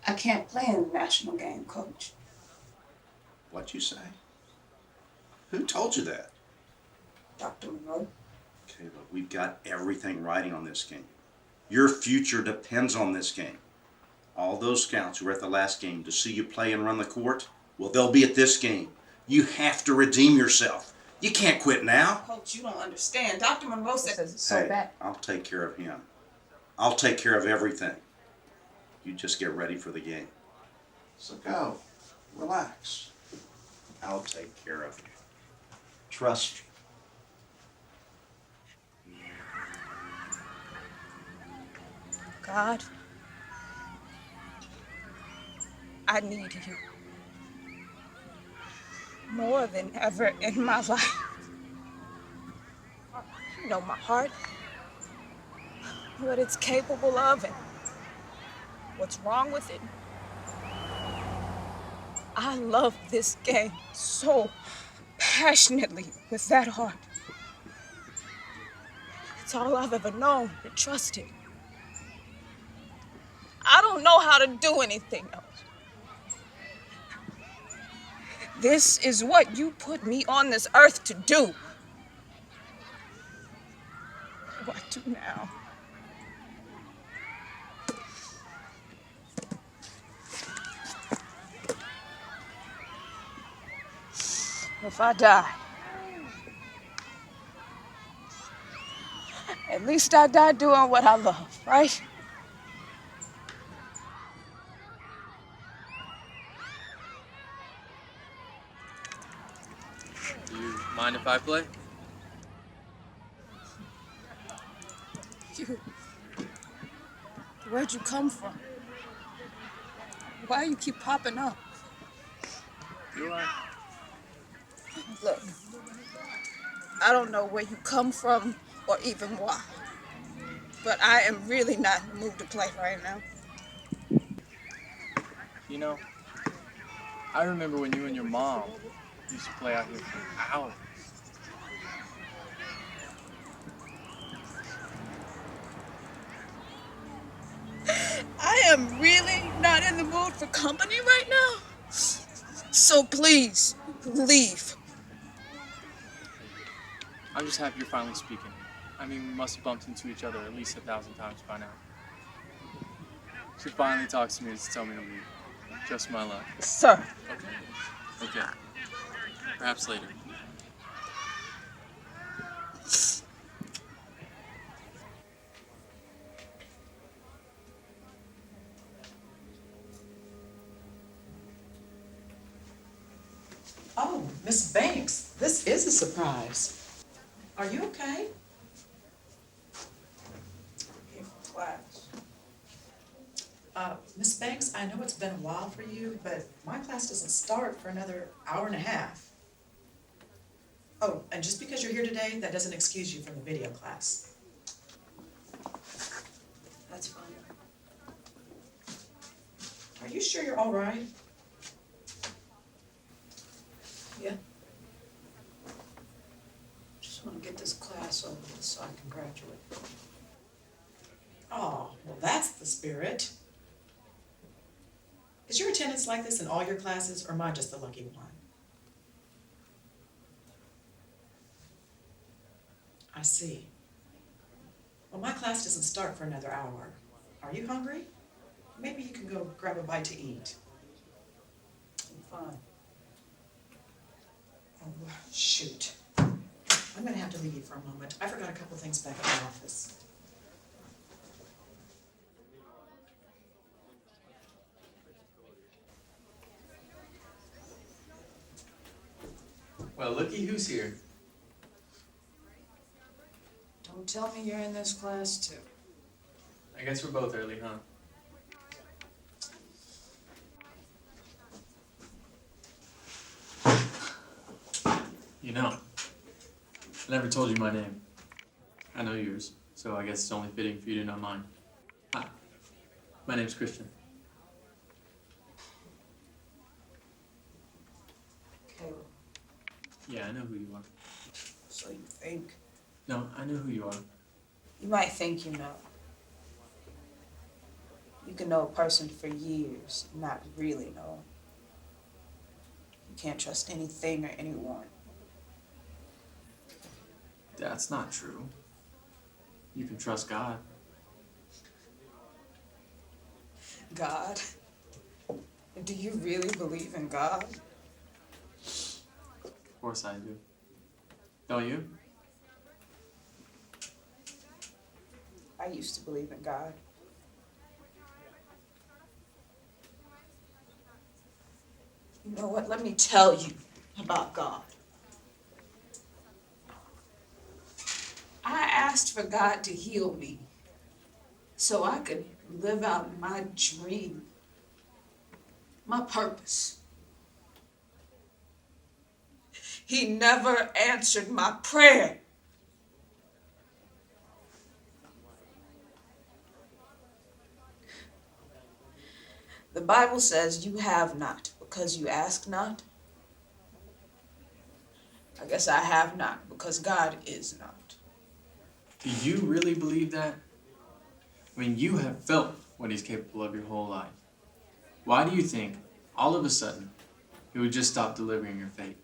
I can't play in the national game, Coach. What'd you say? Who told you that? Dr. Monroe. Okay, look, we've got everything riding on this game. Your future depends on this game. All those scouts who were at the last game to see you play and run the court, well, they'll be at this game. You have to redeem yourself. You can't quit now. Coach, you don't understand. Dr. Monroe says it's so Hey, bad. I'll take care of him. I'll take care of everything. You just get ready for the game. So go. Relax. I'll take care of you. Trust me. God, I need you more than ever in my life. You know my heart, what it's capable of, and what's wrong with it. I love this game so passionately with that heart. It's all I've ever known to trust it. I don't know how to do anything else. This is what you put me on this earth to do. What do I do now? If I die, at least I die doing what I love, right? Do you mind if I play? Where'd you come from? Why you keep popping up? Do I? Look, I don't know where you come from or even why, but I am really not in the mood to play right now. You know, I remember when you and your mom used to play out here for hours. I am really not in the mood for company right now. So please, leave. I'm just happy you're finally speaking. I mean, we must have bumped into each other at least 1,000 times by now. She finally talks to me to tell me to leave. Just my luck. Sir. Okay. Okay. Perhaps later. Oh, Miss Banks, this is a surprise. Are you okay? Here for class. Miss Banks, I know it's been a while for you, but my class doesn't start for another hour and a half. Oh, and just because you're here today, that doesn't excuse you from the video class. That's fine. Are you sure you're all right? Yeah. Just want to get this class over with so I can graduate. Oh, well, that's the spirit. Is your attendance like this in all your classes, or am I just the lucky one? I see. Well, my class doesn't start for another hour. Are you hungry? Maybe you can go grab a bite to eat. Fine. Oh, shoot. I'm gonna have to leave you for a moment. I forgot a couple things back at my office. Well, looky who's here. Don't tell me you're in this class too. I guess we're both early, huh? You know, I never told you my name. I know yours, so I guess it's only fitting for you to know mine. Hi, my name's Kristin. Caleb. Yeah, I know who you are. So you think? No, I know who you are. You might think you know. You can know a person for years and not really know. You can't trust anything or anyone. That's not true. You can trust God. God? Do you really believe in God? Of course I do. Don't you? I used to believe in God. You know what? Let me tell you about God. I asked for God to heal me so I could live out my dream, my purpose. He never answered my prayer. The Bible says you have not because you ask not. I guess I have not because God is not. Do you really believe that? I mean, you have felt what he's capable of your whole life. Why do you think, all of a sudden, he would just stop delivering your fate?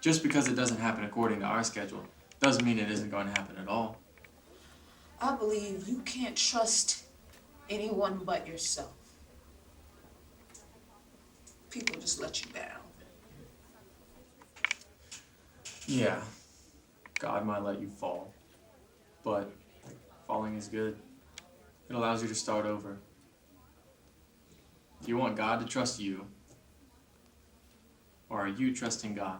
Just because it doesn't happen according to our schedule doesn't mean it isn't going to happen at all. I believe you can't trust anyone but yourself. People just let you down. Yeah, God might let you fall, but falling is good. It allows you to start over. Do you want God to trust you, or are you trusting God?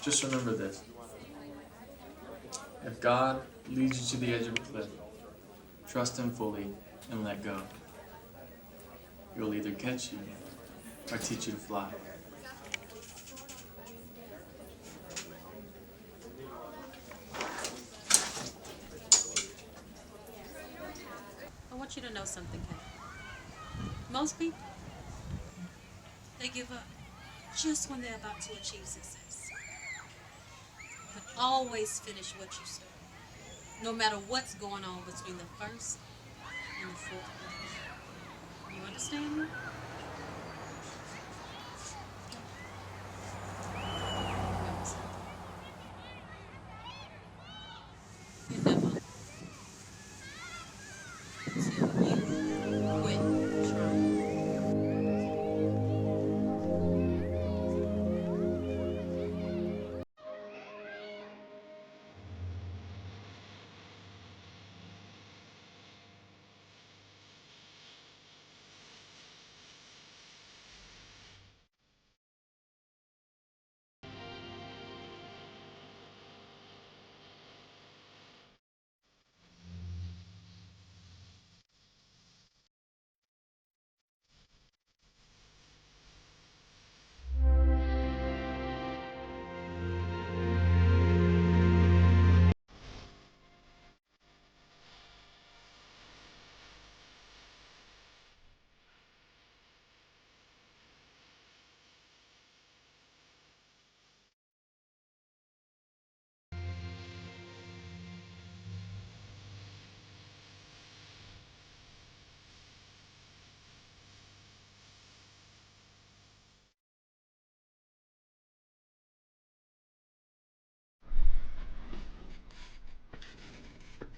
Just remember this. If God leads you to the edge of a cliff, trust him fully and let go. He will either catch you or teach you to fly. I want you to know something, Kate. Most people, they give up just when they're about to achieve success. But always finish what you start, no matter what's going on between the first and the fourth grade. You understand me? You never until you quit trying.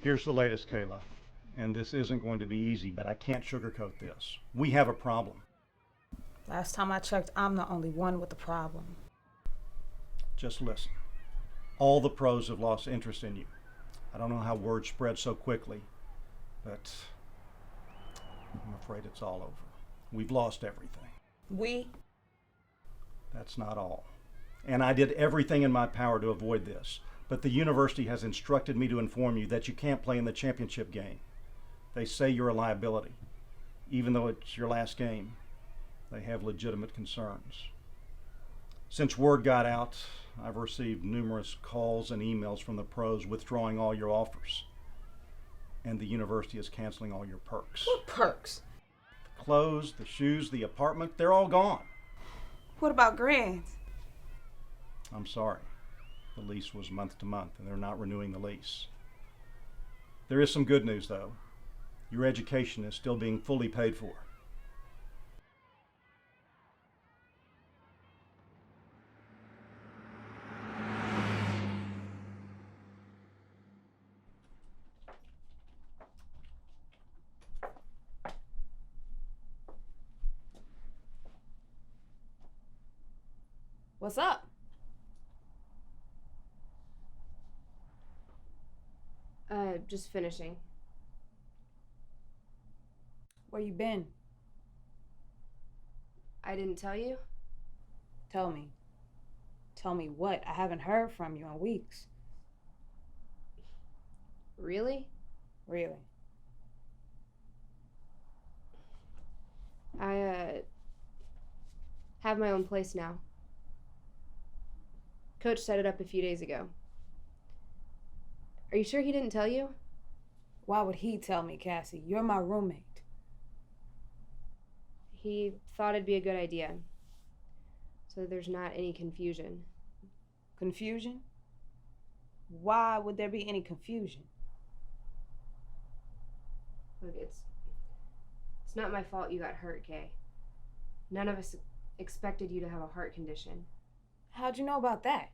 Here's the latest, Kayla. And this isn't going to be easy, but I can't sugarcoat this. We have a problem. Last time I checked, I'm the only one with the problem. Just listen. All the pros have lost interest in you. I don't know how word spread so quickly, but I'm afraid it's all over. We've lost everything. We? That's not all. And I did everything in my power to avoid this, but the university has instructed me to inform you that you can't play in the championship game. They say you're a liability. Even though it's your last game, they have legitimate concerns. Since word got out, I've received numerous calls and emails from the pros withdrawing all your offers. And the university is canceling all your perks. What perks? The clothes, the shoes, the apartment, they're all gone. What about grants? I'm sorry. The lease was month to month, and they're not renewing the lease. There is some good news, though. Your education is still being fully paid for. What's up? Just finishing. Where you been? I didn't tell you? Tell me. Tell me what? I haven't heard from you in weeks. Really? Really? I have my own place now. Coach set it up a few days ago. Are you sure he didn't tell you? Why would he tell me, Cassie? You're my roommate. He thought it'd be a good idea. So there's not any confusion. Confusion? Why would there be any confusion? Look, it's not my fault you got hurt, Kay. None of us expected you to have a heart condition. How'd you know about that?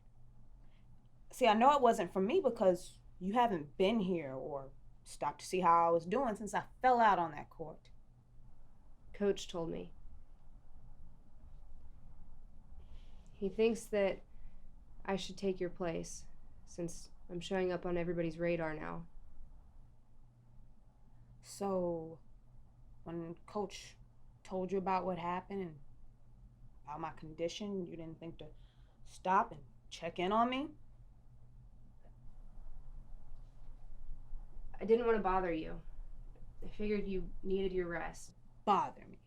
See, I know it wasn't from me because you haven't been here or stopped to see how I was doing since I fell out on that court. Coach told me. He thinks that I should take your place since I'm showing up on everybody's radar now. So, when Coach told you about what happened and about my condition, you didn't think to stop and check in on me? I didn't want to bother you. I figured you needed your rest. Bother me?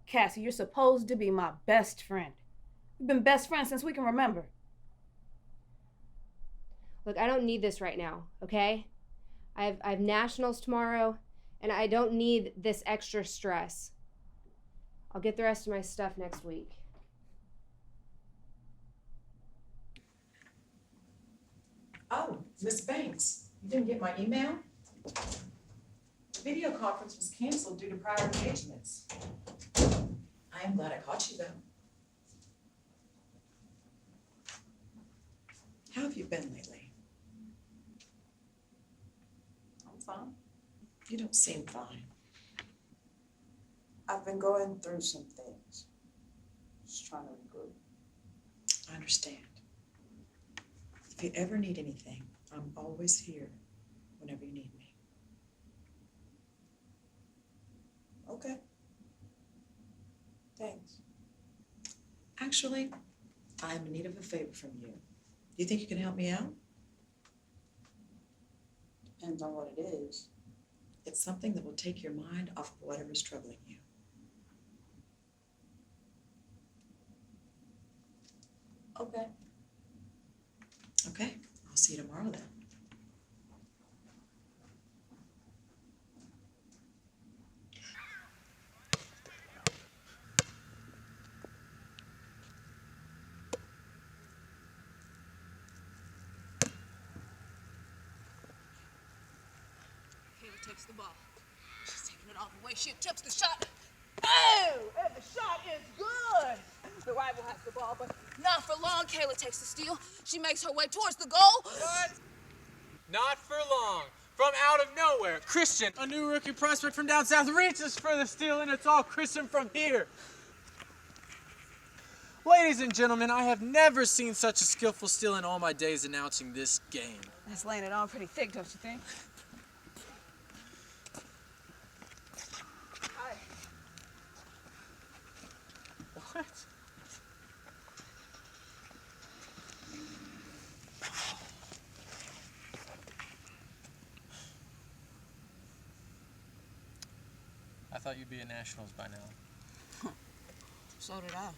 Cassie, you're supposed to be my best friend. We've been best friends since we can remember. Look, I don't need this right now, okay? I have nationals tomorrow, and I don't need this extra stress. I'll get the rest of my stuff next week. Oh, Miss Banks, you didn't get my email? The video conference was canceled due to prior engagements. I am glad I caught you, though. How have you been lately? I'm fine. You don't seem fine. I've been going through some things. Just trying to regroup. I understand. If you ever need anything, I'm always here whenever you need me. Okay. Thanks. Actually, I'm in need of a favor from you. You think you can help me out? Depends on what it is. It's something that will take your mind off of whatever's troubling you. Okay. Okay, I'll see you tomorrow then. Kayla takes the ball. She's taking it all the way. She attempts the shot. Oh! And the shot is good! The rival has the ball, but not for long. Kayla takes the steal. She makes her way towards the goal. What? Not for long. From out of nowhere, Kristin, a new rookie prospect from down south, reaches for the steal, and it's all Kristin from here. Ladies and gentlemen, I have never seen such a skillful steal in all my days announcing this game. That's laying it on pretty thick, don't you think? What? I thought you'd be at Nationals by now. So did I.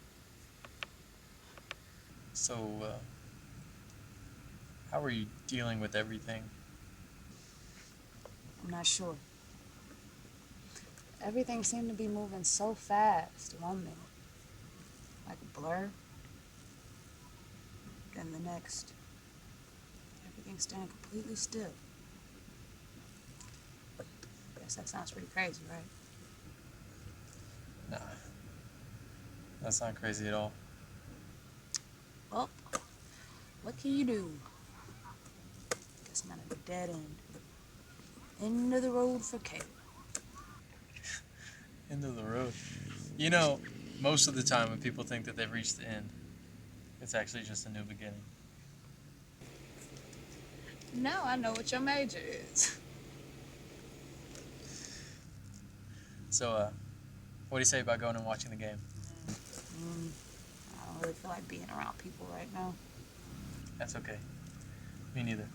So, how are you dealing with everything? I'm not sure. Everything seemed to be moving so fast 1 minute. Like a blur. Then the next. Everything's standing completely still. Guess that sounds pretty crazy, right? Nah. That's not crazy at all. Well, what can you do? Guess I'm at a dead end. End of the road for Caleb. End of the road. You know, most of the time when people think that they've reached the end, it's actually just a new beginning. Now I know what your major is. So, what do you say about going and watching the game? I don't really feel like being around people right now. That's okay. Me neither.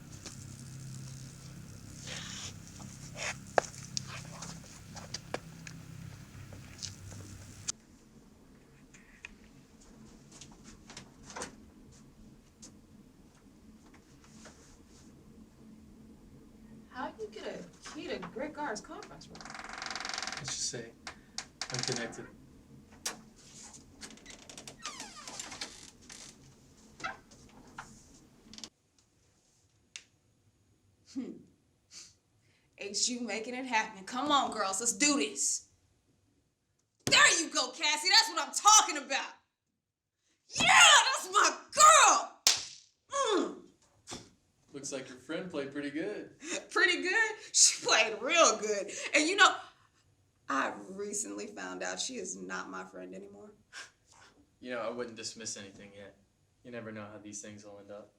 How do you get a key to Greg Gard's conference room? Let's just say I'm connected. HU making it happen. Come on, girls, let's do this. There you go, Cassie. That's what I'm talking about. Yeah, that's my girl. Looks like your friend played pretty good. Pretty good? She played real good. And you know, I recently found out she is not my friend anymore. You know, I wouldn't dismiss anything yet. You never know how these things will end up.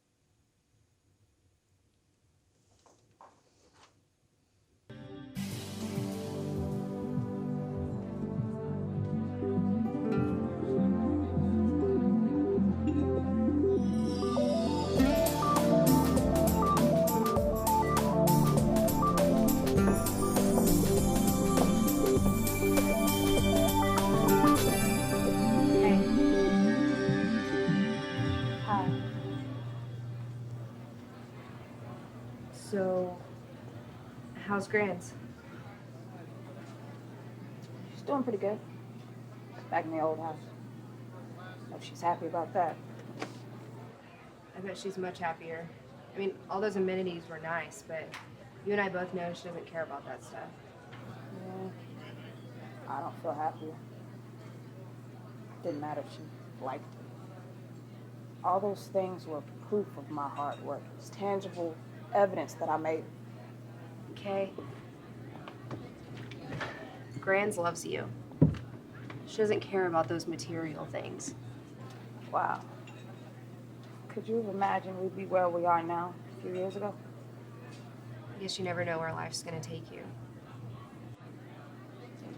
So, how's Grants? She's doing pretty good. Back in the old house. Hope she's happy about that. I bet she's much happier. I mean, all those amenities were nice, but you and I both know she doesn't care about that stuff. Yeah. I don't feel happier. Didn't matter if she liked it. All those things were proof of my hard work. It's tangible evidence that I made it. Okay. Grans loves you. She doesn't care about those material things. Wow. Could you have imagined we'd be where we are now a few years ago? I guess you never know where life's gonna take you.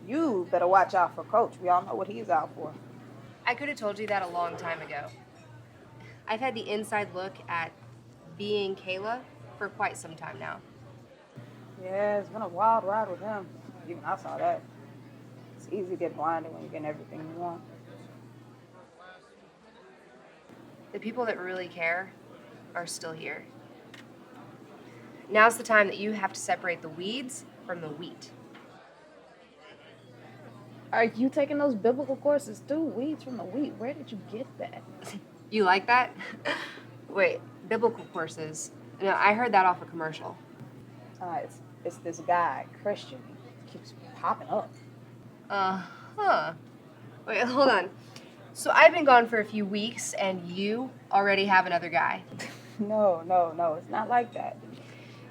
You better watch out for Coach. We all know what he's out for. I could have told you that a long time ago. I've had the inside look at being Kayla for quite some time now. Yeah, it's been a wild ride with him. Even I saw that. It's easy to get blinded when you're getting everything you want. The people that really care are still here. Now's the time that you have to separate the weeds from the wheat. Are you taking those biblical courses too? Weeds from the wheat. Where did you get that? You like that? Wait, biblical courses. No, I heard that off a commercial. It's this guy, Christian. He keeps popping up. Uh-huh. Wait, hold on. So I've been gone for a few weeks, and you already have another guy. No. It's not like that.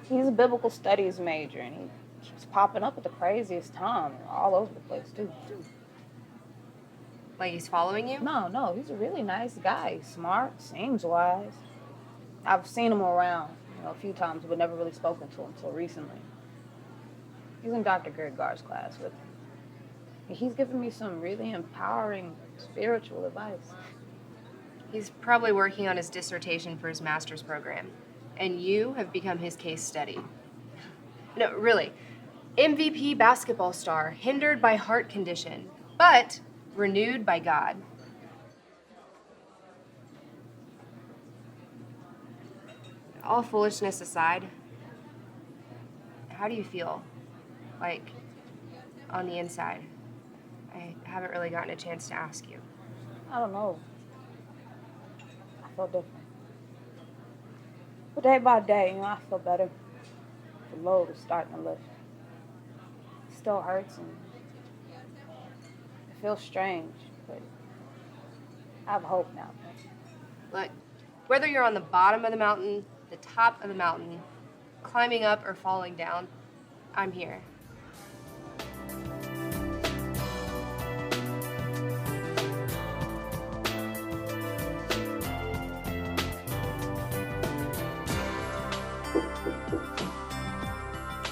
He's a biblical studies major, and he keeps popping up at the craziest time, all over the place, too. Like he's following you? No, he's a really nice guy. He's smart, seems wise. I've seen him around, a few times, but never really spoken to him until recently. He's in Dr. Gergard's class with me. He's given me some really empowering spiritual advice. He's probably working on his dissertation for his master's program, and you have become his case study. No, really. MVP basketball star, hindered by heart condition, but renewed by God. All foolishness aside, how do you feel? Like, on the inside? I haven't really gotten a chance to ask you. I don't know. I feel different. But day by day, I feel better. The load is starting to lift. It still hurts and it feels strange, but I have hope now. Look, whether you're on the bottom of the mountain, the top of the mountain, climbing up or falling down, I'm here.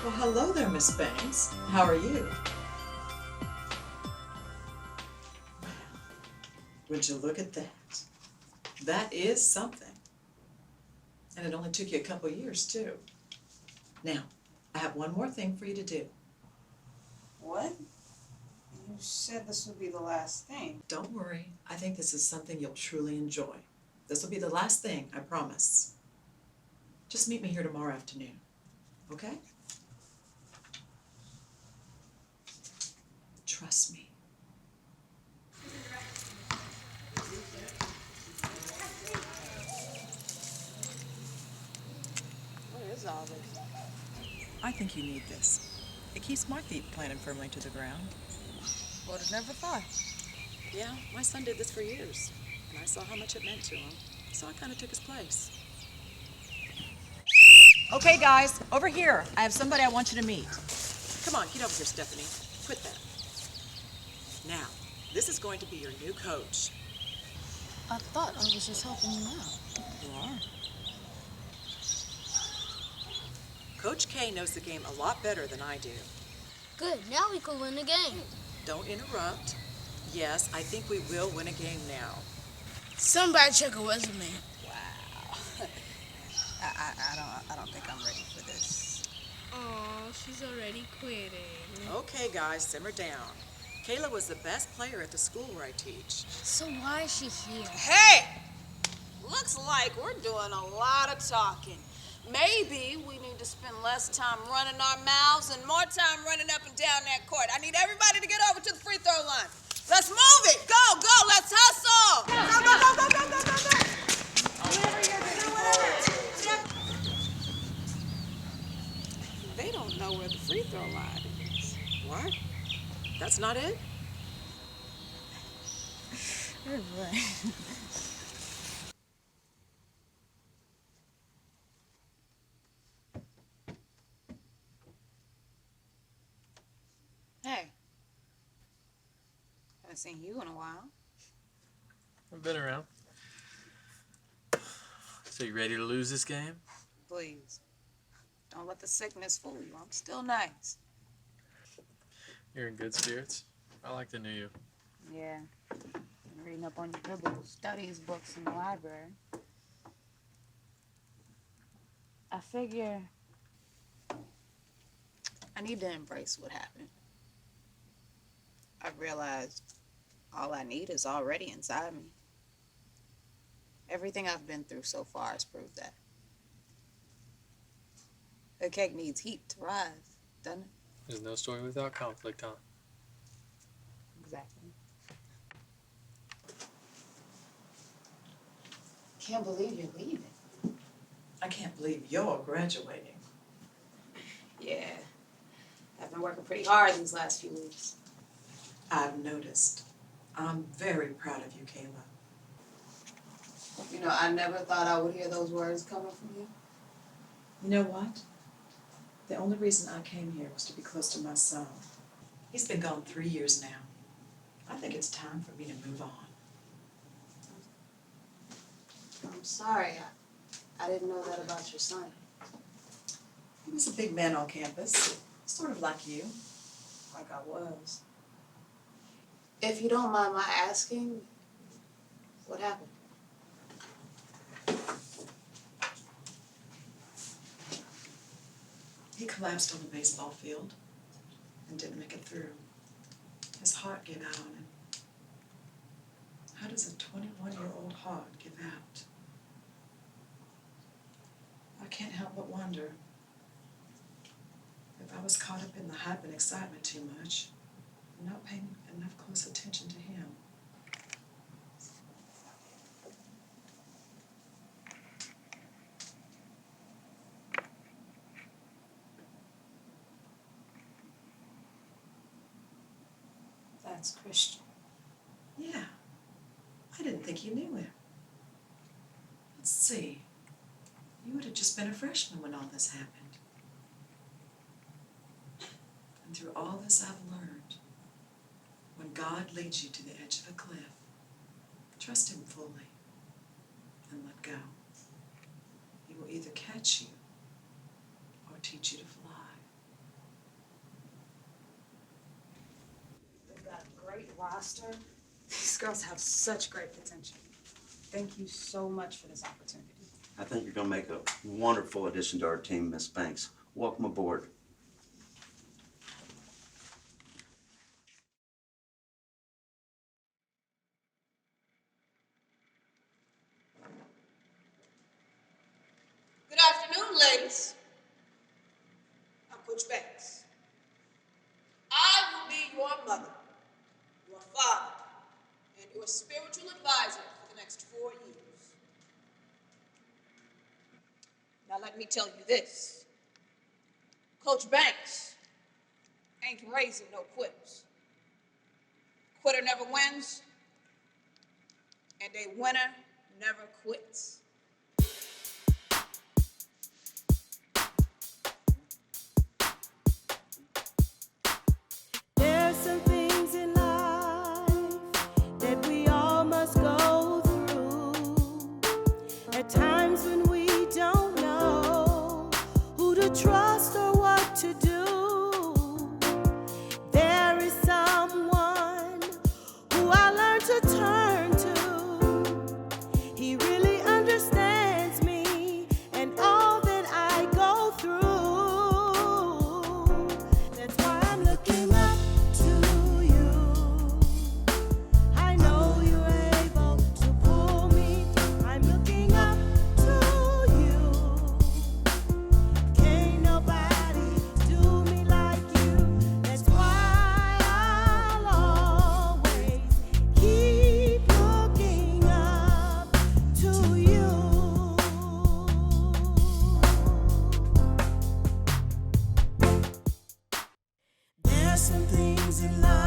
Well, hello there, Miss Banks. How are you? Would you look at that? That is something. And it only took you a couple years, too. Now, I have one more thing for you to do. What? You said this would be the last thing. Don't worry. I think this is something you'll truly enjoy. This will be the last thing, I promise. Just meet me here tomorrow afternoon, okay? Trust me. What is all this? I think you need this. It keeps my feet planted firmly to the ground. Would have never thought. Yeah, my son did this for years, and I saw how much it meant to him, so I kind of took his place. Okay, guys, over here. I have somebody I want you to meet. Come on, get over here, Stephanie. Quit that. Now, this is going to be your new coach. I thought I was just helping you out. You are. Coach K knows the game a lot better than I do. Good, now we can win the game. Don't interrupt. Yes, I think we will win a game now. Somebody check a resume. Wow. I don't think I'm ready for this. Oh, she's already quitting. Okay, guys, simmer down. Kayla was the best player at the school where I teach. So why is she here? Hey! Looks like we're doing a lot of talking. Maybe we need to spend less time running our mouths and more time running up and down that court. I need everybody to get over to the free throw line. Let's move it. Go, let's hustle. Go. They don't know where the free throw line is. What? That's not it? Hey. Haven't seen you in a while. I've been around. So you ready to lose this game? Please. Don't let the sickness fool you. I'm still nice. You're in good spirits. I like the new you. Yeah. Been reading up on your biblical studies books in the library. I figure I need to embrace what happened. I've realized all I need is already inside me. Everything I've been through so far has proved that. A cake needs heat to rise, doesn't it? There's no story without conflict, huh? Exactly. Can't believe you're leaving. I can't believe you're graduating. Yeah. I've been working pretty hard these last few weeks. I've noticed. I'm very proud of you, Kayla. You know, I never thought I would hear those words coming from you. You know what? The only reason I came here was to be close to my son. He's been gone 3 years now. I think it's time for me to move on. I'm sorry. I didn't know that about your son. He was a big man on campus, sort of like you. Like I was. If you don't mind my asking, what happened? He collapsed on the baseball field and didn't make it through. His heart gave out on him. How does a 21-year-old heart give out? I can't help but wonder if I was caught up in the hype and excitement too much and not paying enough close attention to him. That's Christian. Yeah. I didn't think you knew him. Let's see. You would have just been a freshman when all this happened. And through all this I've learned, when God leads you to the edge of a cliff, trust him fully and let go. He will either catch you or teach you to fly. They've got a great roster. These girls have such great potential. Thank you so much for this opportunity. I think you're going to make a wonderful addition to our team, Miss Banks. Welcome aboard. Good afternoon, ladies. I'm Coach Banks. I will be your mother, your father, and your spiritual advisor for the next 4 years. Now let me tell you this. Coach Banks ain't raising no quitters. Quitter never wins, and a winner never quits. There's some things in life that we all must go through. At times when we don't know who to trust or what to do, there is someone who I learned to turn to. He really understands me and all that I go through. That's why I'm looking up to you. I know you're able to pull me. I'm looking up to you. Can't nobody do me like you. That's why I'll always keep looking up to you. There's some things in life